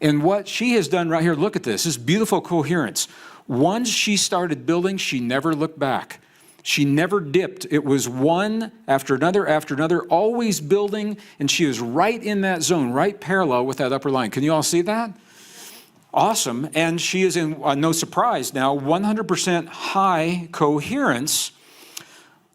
And what she has done right here, look at this beautiful coherence. Once she started building, she never looked back. She never dipped. It was one after another, always building, and she is right in that zone, right parallel with that upper line. Can you all see that? Awesome. And she is in, no surprise now, 100% high coherence,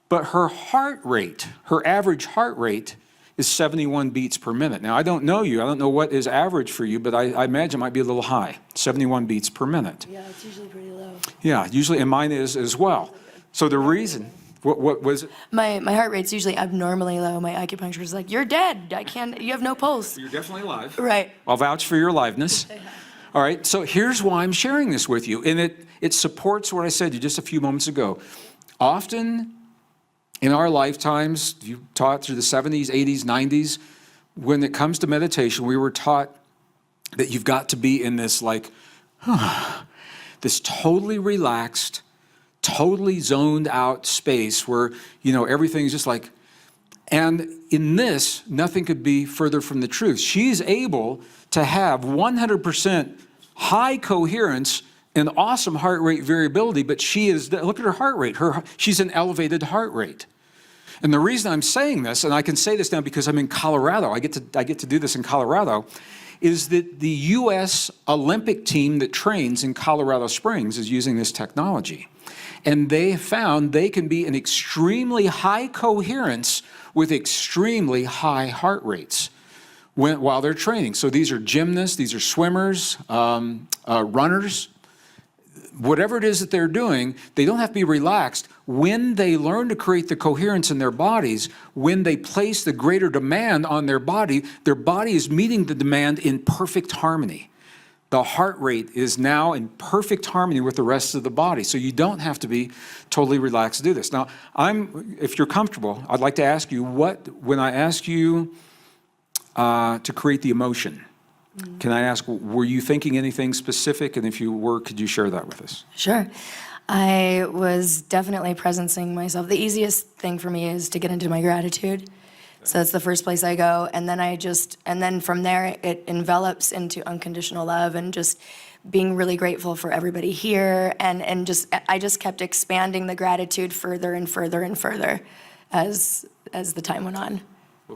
but her heart rate, her average heart rate is 71 beats per minute. Now, I don't know you. I don't know what is average for you, but I imagine it might be a little high, 71 beats per minute. Yeah, it's usually pretty low. Yeah, usually, and mine is as well. So the reason, what was it? My heart rate's usually abnormally low. My acupuncturist is like, you're dead. You have no pulse. You're definitely alive. Right. I'll vouch for your aliveness. All right, so here's why I'm sharing this with you, and it supports what I said to you just a few moments ago. Often in our lifetimes, you taught through the 70s, 80s, 90s, when it comes to meditation, we were taught that you've got to be in this this totally relaxed, totally zoned out space where, everything's just like, and in this, nothing could be further from the truth. She's able to have 100% high coherence and awesome heart rate variability, but look at her heart rate. She's an elevated heart rate. And the reason I'm saying this, and I can say this now because I'm in Colorado, I get to do this in Colorado, is that the U.S. Olympic team that trains in Colorado Springs is using this technology. And they found they can be in extremely high coherence with extremely high heart rates. while they're training. So these are gymnasts, these are swimmers, runners. Whatever it is that they're doing, they don't have to be relaxed. When they learn to create the coherence in their bodies, when they place the greater demand on their body is meeting the demand in perfect harmony. The heart rate is now in perfect harmony with the rest of the body. So you don't have to be totally relaxed to do this. Now, if you're comfortable, I'd like to ask you when I ask you to create the emotion, can I ask, were you thinking anything specific? And if you were, could you share that with us? Sure. I was definitely presencing myself. The easiest thing for me is to get into my gratitude. So that's the first place I go. And then from there, it envelops into unconditional love and just being really grateful for everybody here. And I just kept expanding the gratitude further and further and further as the time went on.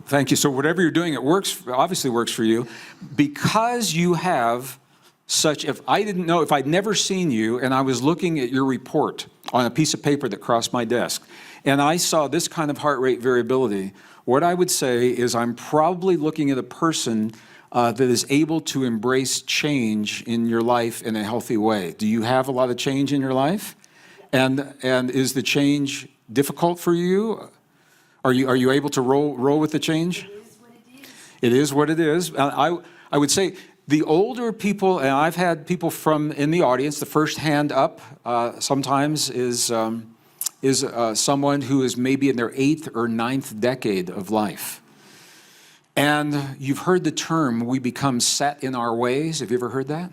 Thank you. So whatever you're doing, it obviously works for you, because you have if I'd never seen you and I was looking at your report on a piece of paper that crossed my desk, and I saw this kind of heart rate variability, what I would say is I'm probably looking at a person that is able to embrace change in your life in a healthy way. Do you have a lot of change in your life? And is the change difficult for you? Are you able to roll with the change? It is what it is. I would say the older people, and I've had people in the audience, the first hand up sometimes is someone who is maybe in their 8th or 9th decade of life. And you've heard the term, we become set in our ways. Have you ever heard that?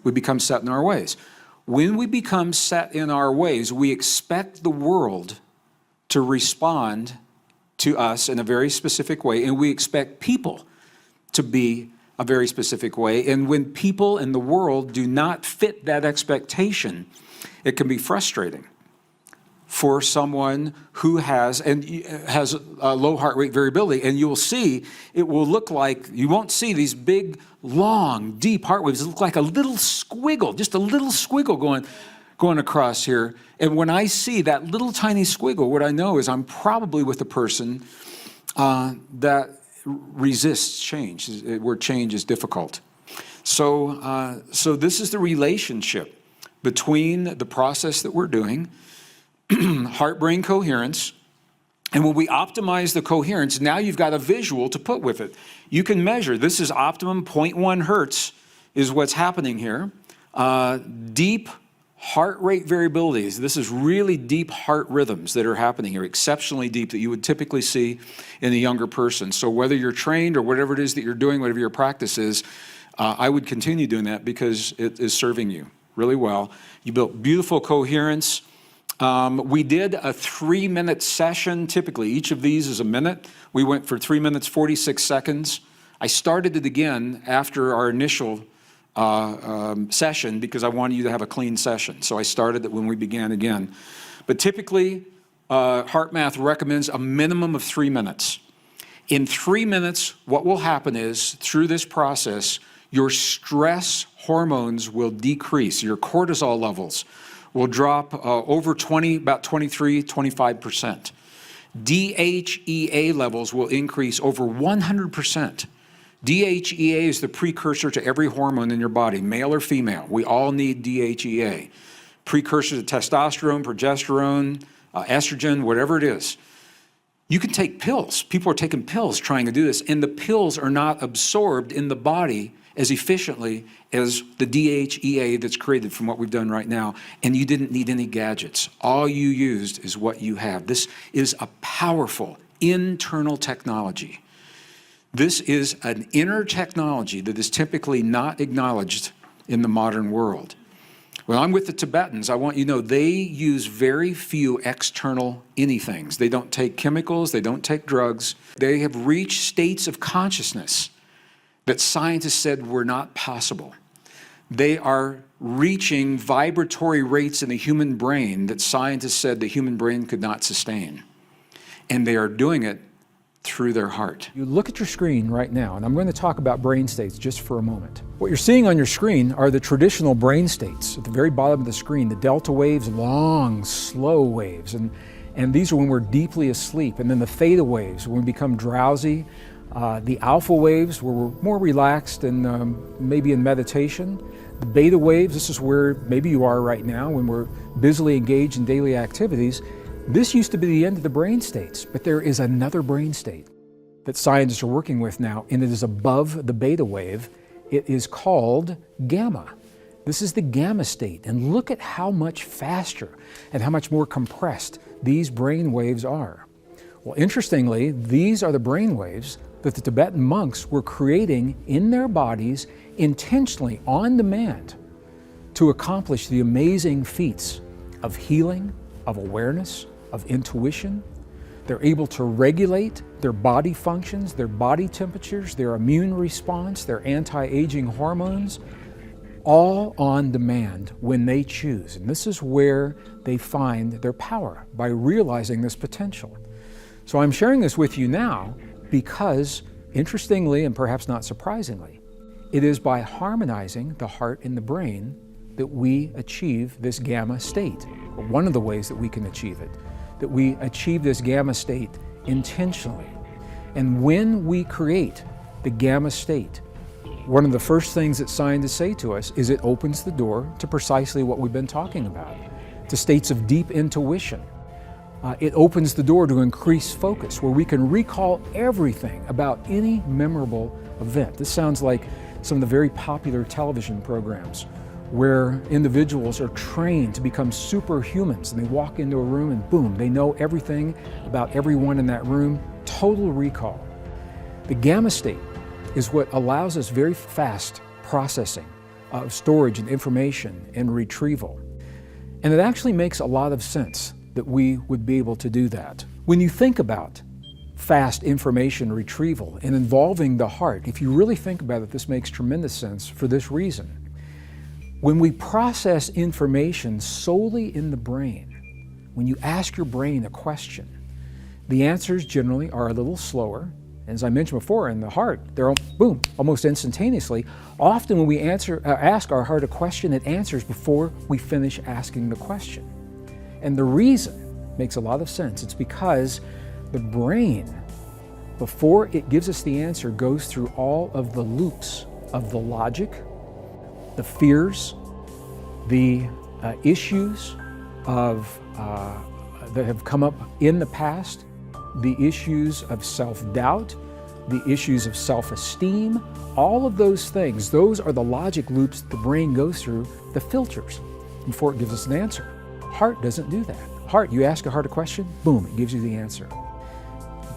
We become set in our ways. When we become set in our ways, we expect the world to respond to us in a very specific way, and we expect people to be a very specific way. And when people in the world do not fit that expectation, it can be frustrating for someone who has a low heart rate variability. And you'll see, it will look like, you won't see these big, long, deep heart waves. It look like a little squiggle, just a little squiggle going across here. And when I see that little tiny squiggle, what I know is I'm probably with a person that resists change, where change is difficult. So this is the relationship between the process that we're doing, heart-brain coherence, and when we optimize the coherence, now you've got a visual to put with it. You can measure, this is optimum 0.1 hertz is what's happening here. Deep heart rate variabilities. This is really deep heart rhythms that are happening here, exceptionally deep, that you would typically see in a younger person. So whether you're trained or whatever it is that you're doing, whatever your practice is, I would continue doing that because it is serving you really well. You built beautiful coherence. We did a 3-minute session. Typically, each of these is a minute. We went for 3 minutes, 46 seconds. I started it again after our initial session because I wanted you to have a clean session. So I started it when we began again. But typically, HeartMath recommends a minimum of 3 minutes. In 3 minutes, what will happen is, through this process, your stress hormones will decrease. Your cortisol levels will drop about 23, 25%. DHEA levels will increase over 100%. DHEA is the precursor to every hormone in your body, male or female. We all need DHEA. Precursor to testosterone, progesterone, estrogen, whatever it is. You can take pills. People are taking pills trying to do this, and the pills are not absorbed in the body as efficiently as the DHEA that's created from what we've done right now. And you didn't need any gadgets. All you used is what you have. This is a powerful internal technology. This is an inner technology that is typically not acknowledged in the modern world. When I'm with the Tibetans, I want you to know they use very few external anythings. They don't take chemicals, they don't take drugs. They have reached states of consciousness that scientists said were not possible. They are reaching vibratory rates in the human brain that scientists said the human brain could not sustain. And they are doing it through their heart. You look at your screen right now, and I'm going to talk about brain states just for a moment. What you're seeing on your screen are the traditional brain states. At the very bottom of the screen, the delta waves, long, slow waves, and these are when we're deeply asleep. And then the theta waves, when we become drowsy, The alpha waves were more relaxed and maybe in meditation. The beta waves, this is where maybe you are right now when we're busily engaged in daily activities. This used to be the end of the brain states, but there is another brain state that scientists are working with now, and it is above the beta wave. It is called gamma. This is the gamma state, and look at how much faster and how much more compressed these brain waves are. Well, interestingly, these are the brain waves that the Tibetan monks were creating in their bodies intentionally, on demand, to accomplish the amazing feats of healing, of awareness, of intuition. They're able to regulate their body functions, their body temperatures, their immune response, their anti-aging hormones, all on demand when they choose. And this is where they find their power, by realizing this potential. So I'm sharing this with you now because, interestingly and perhaps not surprisingly, it is by harmonizing the heart and the brain that we achieve this gamma state, or one of the ways that we can achieve it, that we achieve this gamma state intentionally. And when we create the gamma state, one of the first things that scientists say to us is it opens the door to precisely what we've been talking about, to states of deep intuition. It opens the door to increased focus, where we can recall everything about any memorable event. This sounds like some of the very popular television programs where individuals are trained to become superhumans, and they walk into a room and boom, they know everything about everyone in that room. Total recall. The gamma state is what allows us very fast processing of storage and information and retrieval. And it actually makes a lot of sense that we would be able to do that. When you think about fast information retrieval and involving the heart, if you really think about it, this makes tremendous sense for this reason. When we process information solely in the brain, when you ask your brain a question, the answers generally are a little slower. As I mentioned before, in the heart, they're boom, almost instantaneously. Often when we ask our heart a question, it answers before we finish asking the question. And the reason makes a lot of sense. It's because the brain, before it gives us the answer, goes through all of the loops of the logic, the fears, the issues that have come up in the past, the issues of self-doubt, the issues of self-esteem, all of those things, those are the logic loops the brain goes through, the filters, before it gives us an answer. Heart doesn't do that. Heart, you ask a heart a question, boom, it gives you the answer.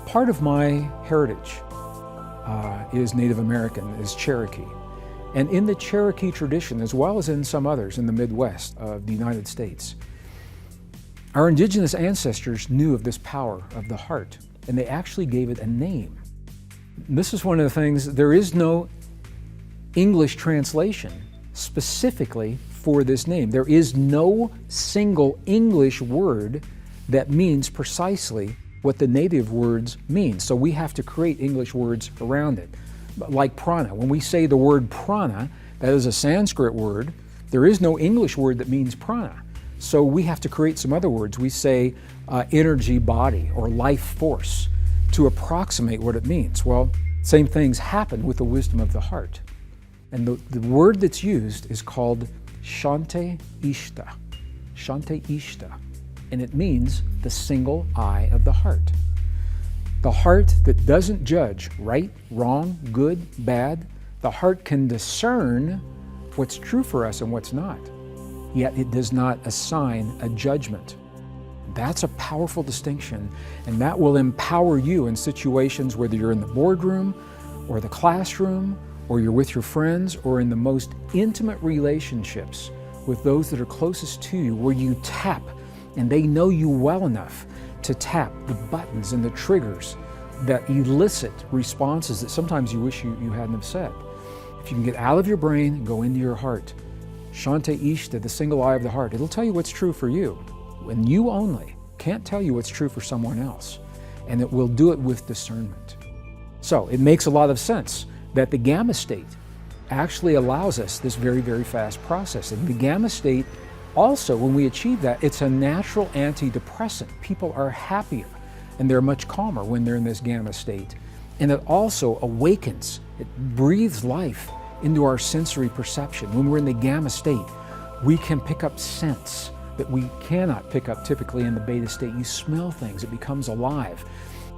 Part of my heritage is Native American, is Cherokee. And in the Cherokee tradition, as well as in some others in the Midwest of the United States, our indigenous ancestors knew of this power of the heart, and they actually gave it a name. This is one of the things, there is no English translation specifically for this name. There is no single English word that means precisely what the native words mean. So we have to create English words around it. Like prana, when we say the word prana, that is a Sanskrit word, there is no English word that means prana. So we have to create some other words. We say energy body or life force to approximate what it means. Well, same things happen with the wisdom of the heart. And the word that's used is called Shante Ishta. Shante Ishta. And it means the single eye of the heart. The heart that doesn't judge right, wrong, good, bad. The heart can discern what's true for us and what's not. Yet it does not assign a judgment. That's a powerful distinction, and that will empower you in situations whether you're in the boardroom or the classroom or you're with your friends or in the most intimate relationships with those that are closest to you, where you tap and they know you well enough to tap the buttons and the triggers that elicit responses that sometimes you wish you hadn't have said. If you can get out of your brain and go into your heart, Shante Ishta, the single eye of the heart, it'll tell you what's true for you. And you only can't tell you what's true for someone else. And it will do it with discernment. So it makes a lot of sense that the gamma state actually allows us this very, very fast processing. The gamma state also, when we achieve that, it's a natural antidepressant. People are happier and they're much calmer when they're in this gamma state. And it also awakens, it breathes life into our sensory perception. When we're in the gamma state, we can pick up scents that we cannot pick up typically in the beta state. You smell things, it becomes alive.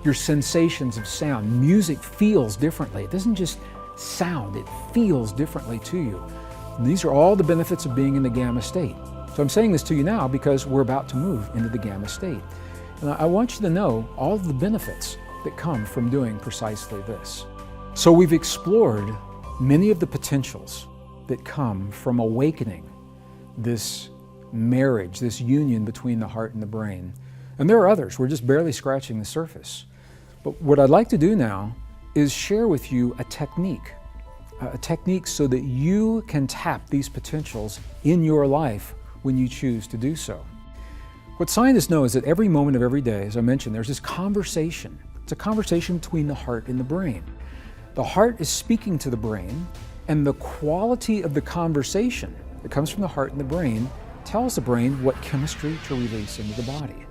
Your sensations of sound, music feels differently. It doesn't just sound, it feels differently to you. And these are all the benefits of being in the gamma state. So I'm saying this to you now because we're about to move into the gamma state. And I want you to know all of the benefits that come from doing precisely this. So we've explored many of the potentials that come from awakening this marriage, this union between the heart and the brain. And there are others, we're just barely scratching the surface. But what I'd like to do now is share with you a technique so that you can tap these potentials in your life when you choose to do so. What scientists know is that every moment of every day, as I mentioned, there's this conversation. It's a conversation between the heart and the brain. The heart is speaking to the brain, and the quality of the conversation that comes from the heart and the brain tells the brain what chemistry to release into the body.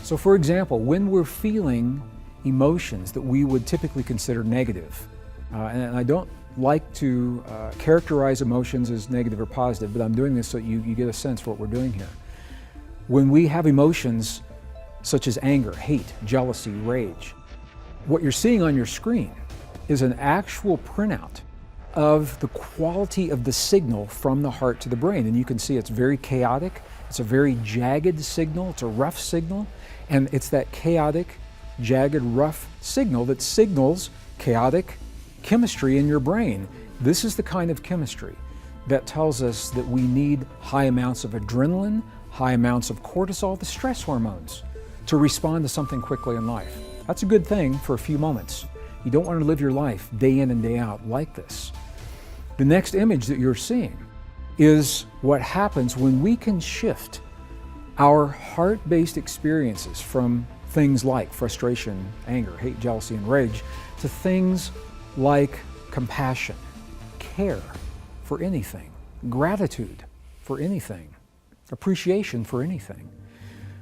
So for example, when we're feeling emotions that we would typically consider negative, and I don't like to characterize emotions as negative or positive, but I'm doing this so you get a sense for what we're doing here. When we have emotions such as anger, hate, jealousy, rage, what you're seeing on your screen is an actual printout of the quality of the signal from the heart to the brain. And you can see it's very chaotic, it's a very jagged signal, it's a rough signal, and it's that chaotic, jagged, rough signal that signals chaotic chemistry in your brain. This is the kind of chemistry that tells us that we need high amounts of adrenaline, high amounts of cortisol, the stress hormones, to respond to something quickly in life. That's a good thing for a few moments. You don't want to live your life day in and day out like this. The next image that you're seeing is what happens when we can shift our heart-based experiences from things like frustration, anger, hate, jealousy, and rage to things like compassion, care for anything, gratitude for anything, appreciation for anything.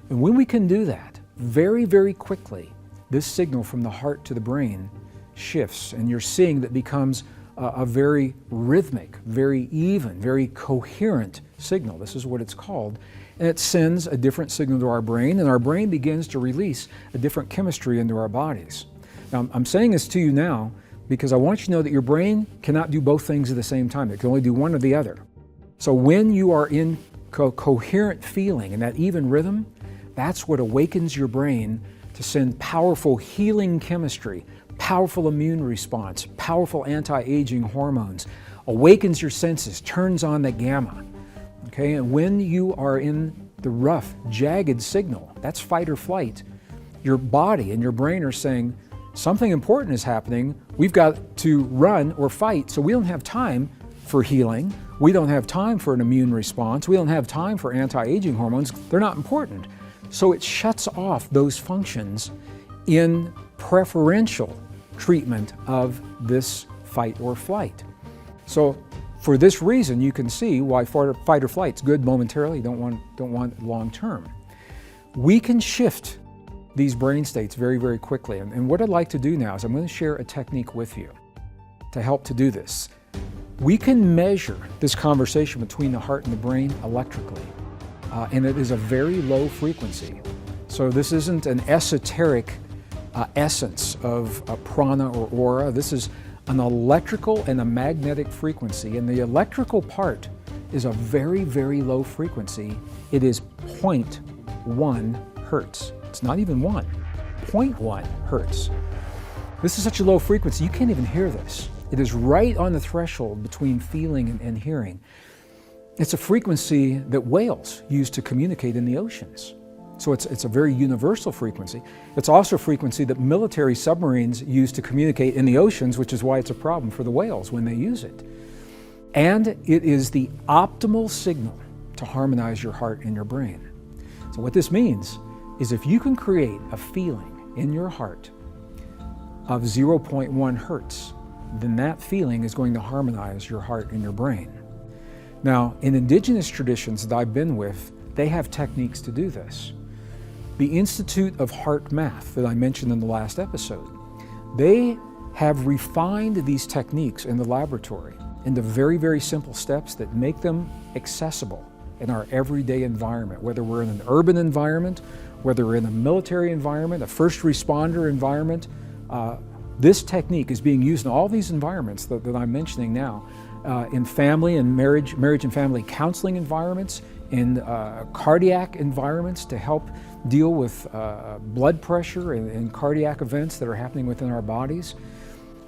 And when we can do that, very, very quickly, this signal from the heart to the brain shifts, and you're seeing that becomes a very rhythmic, very even, very coherent signal. This is what it's called. And it sends a different signal to our brain, and our brain begins to release a different chemistry into our bodies. Now, I'm saying this to you now because I want you to know that your brain cannot do both things at the same time. It can only do one or the other. So when you are in coherent feeling and that even rhythm, that's what awakens your brain to send powerful healing chemistry, powerful immune response, powerful anti-aging hormones, awakens your senses, turns on the gamma. Okay, and when you are in the rough, jagged signal, that's fight or flight, your body and your brain are saying, something important is happening, we've got to run or fight, so we don't have time for healing, we don't have time for an immune response, we don't have time for anti-aging hormones, they're not important. So it shuts off those functions in preferential treatment of this fight or flight. So for this reason, you can see why fight or flight is good momentarily, don't want long term. We can shift these brain states very, very quickly. And what I'd like to do now is I'm going to share a technique with you to help to do this. We can measure this conversation between the heart and the brain electrically, and it is a very low frequency. So this isn't an esoteric essence of a prana or aura. This is an electrical and a magnetic frequency, and the electrical part is a very, very low frequency. It is 0.1 hertz. It's not even 1, 0.1 hertz. This is such a low frequency, you can't even hear this. It is right on the threshold between feeling and hearing. It's a frequency that whales use to communicate in the oceans. So it's a very universal frequency. It's also a frequency that military submarines use to communicate in the oceans, which is why it's a problem for the whales when they use it. And it is the optimal signal to harmonize your heart and your brain. So what this means is if you can create a feeling in your heart of 0.1 hertz, then that feeling is going to harmonize your heart and your brain. Now, in indigenous traditions that I've been with, they have techniques to do this. The Institute of Heart Math that I mentioned in the last episode, they have refined these techniques in the laboratory into very, very simple steps that make them accessible in our everyday environment, whether we're in an urban environment, whether we're in a military environment, a first responder environment. This technique is being used in all these environments that I'm mentioning now, in family and marriage and family counseling environments, in cardiac environments to help deal with blood pressure and cardiac events that are happening within our bodies.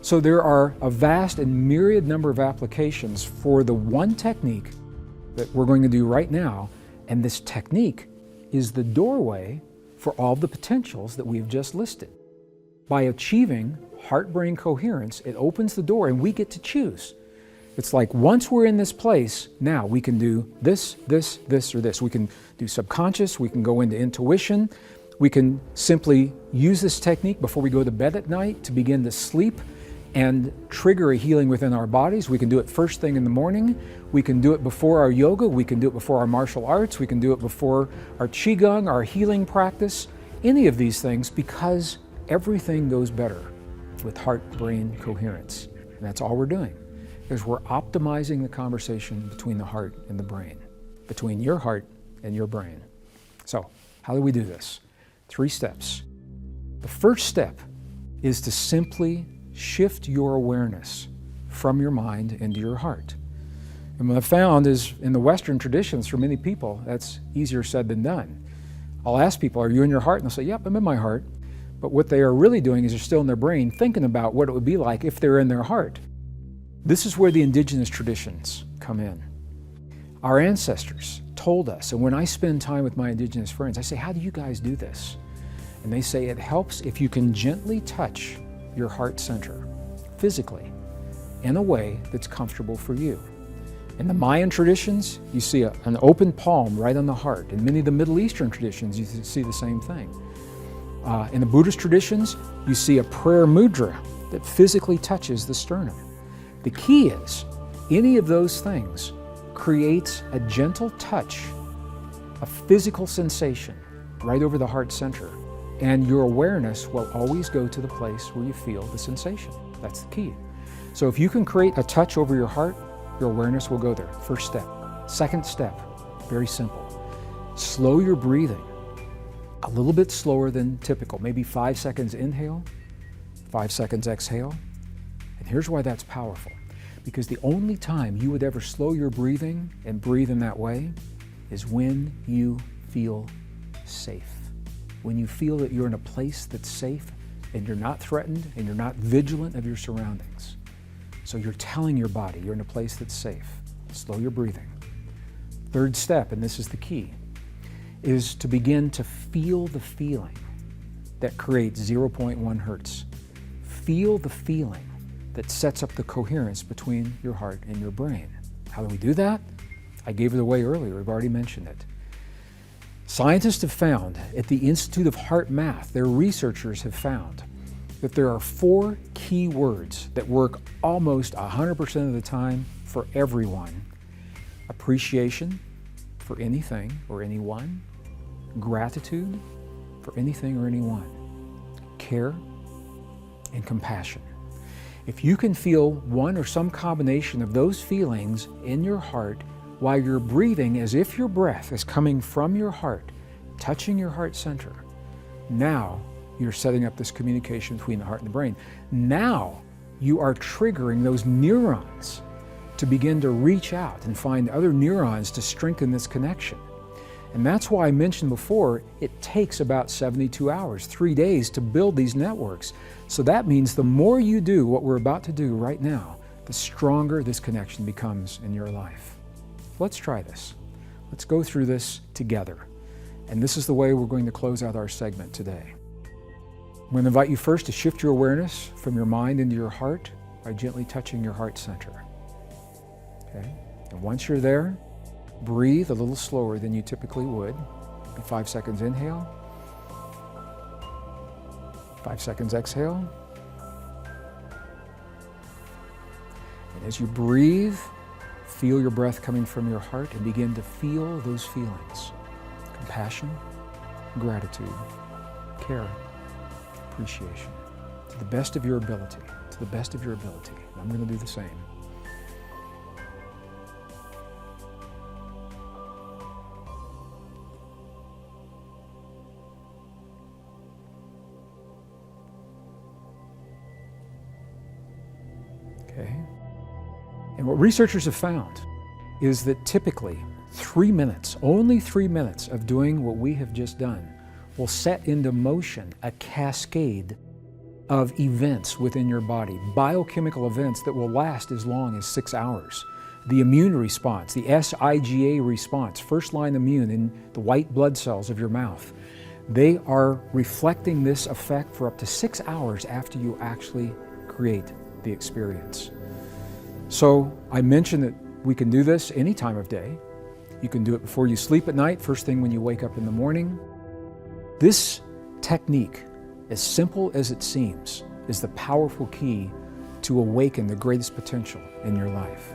So there are a vast and myriad number of applications for the one technique that we're going to do right now, and this technique is the doorway for all the potentials that we've just listed. By achieving heart-brain coherence, it opens the door and we get to choose. It's like once we're in this place, now we can do this, this, this, or this. We can do subconscious, we can go into intuition, we can simply use this technique before we go to bed at night to begin to sleep and trigger a healing within our bodies. We can do it first thing in the morning. We can do it before our yoga. We can do it before our martial arts. We can do it before our qigong, our healing practice, any of these things, because everything goes better with heart-brain coherence. And that's all we're doing, is we're optimizing the conversation between the heart and the brain, between your heart and your brain. So how do we do this? 3 steps. The first step is to simply shift your awareness from your mind into your heart. And what I've found is in the Western traditions, for many people, that's easier said than done. I'll ask people, are you in your heart? And they'll say, yep, I'm in my heart. But what they are really doing is they're still in their brain thinking about what it would be like if they're in their heart. This is where the indigenous traditions come in. Our ancestors told us, and when I spend time with my indigenous friends, I say, how do you guys do this? And they say it helps if you can gently touch your heart center physically in a way that's comfortable for you. In the Mayan traditions, you see an open palm right on the heart. In many of the Middle Eastern traditions, you see the same thing. In the Buddhist traditions, you see a prayer mudra that physically touches the sternum. The key is, any of those things creates a gentle touch, a physical sensation right over the heart center, and your awareness will always go to the place where you feel the sensation. That's the key. So if you can create a touch over your heart, your awareness will go there. First step. Second step, very simple. Slow your breathing a little bit slower than typical. Maybe 5 seconds inhale, 5 seconds exhale. And here's why that's powerful. Because the only time you would ever slow your breathing and breathe in that way is when you feel safe. When you feel that you're in a place that's safe and you're not threatened and you're not vigilant of your surroundings. So you're telling your body you're in a place that's safe. Slow your breathing. Third step, and this is the key, is to begin to feel the feeling that creates 0.1 hertz. Feel the feeling that sets up the coherence between your heart and your brain. How do we do that? I gave it away earlier, we've already mentioned it. Scientists have found, at the Institute of Heart Math, their researchers have found that there are 4 key words that work almost 100% of the time for everyone. Appreciation for anything or anyone, gratitude for anything or anyone, care, and compassion. If you can feel one or some combination of those feelings in your heart while you're breathing as if your breath is coming from your heart, touching your heart center, now you're setting up this communication between the heart and the brain. Now you are triggering those neurons to begin to reach out and find other neurons to strengthen this connection. And that's why I mentioned before, it takes about 72 hours, 3 days to build these networks. So that means the more you do what we're about to do right now, the stronger this connection becomes in your life. Let's try this. Let's go through this together. And this is the way we're going to close out our segment today. I'm going to invite you first to shift your awareness from your mind into your heart by gently touching your heart center. Okay? And once you're there, breathe a little slower than you typically would. 5 seconds inhale, 5 seconds exhale. And as you breathe, feel your breath coming from your heart and begin to feel those feelings. Compassion, gratitude, care, appreciation, to the best of your ability. to the best of your ability. I'm going to do the same. Okay. And what researchers have found is that typically 3 minutes, only 3 minutes of doing what we have just done will set into motion a cascade of events within your body, biochemical events that will last as long as 6 hours. The immune response, the SIGA response, first line immune in the white blood cells of your mouth, they are reflecting this effect for up to 6 hours after you actually create the experience. So I mentioned that we can do this any time of day. You can do it before you sleep at night, first thing when you wake up in the morning. This technique, as simple as it seems, is the powerful key to awaken the greatest potential in your life.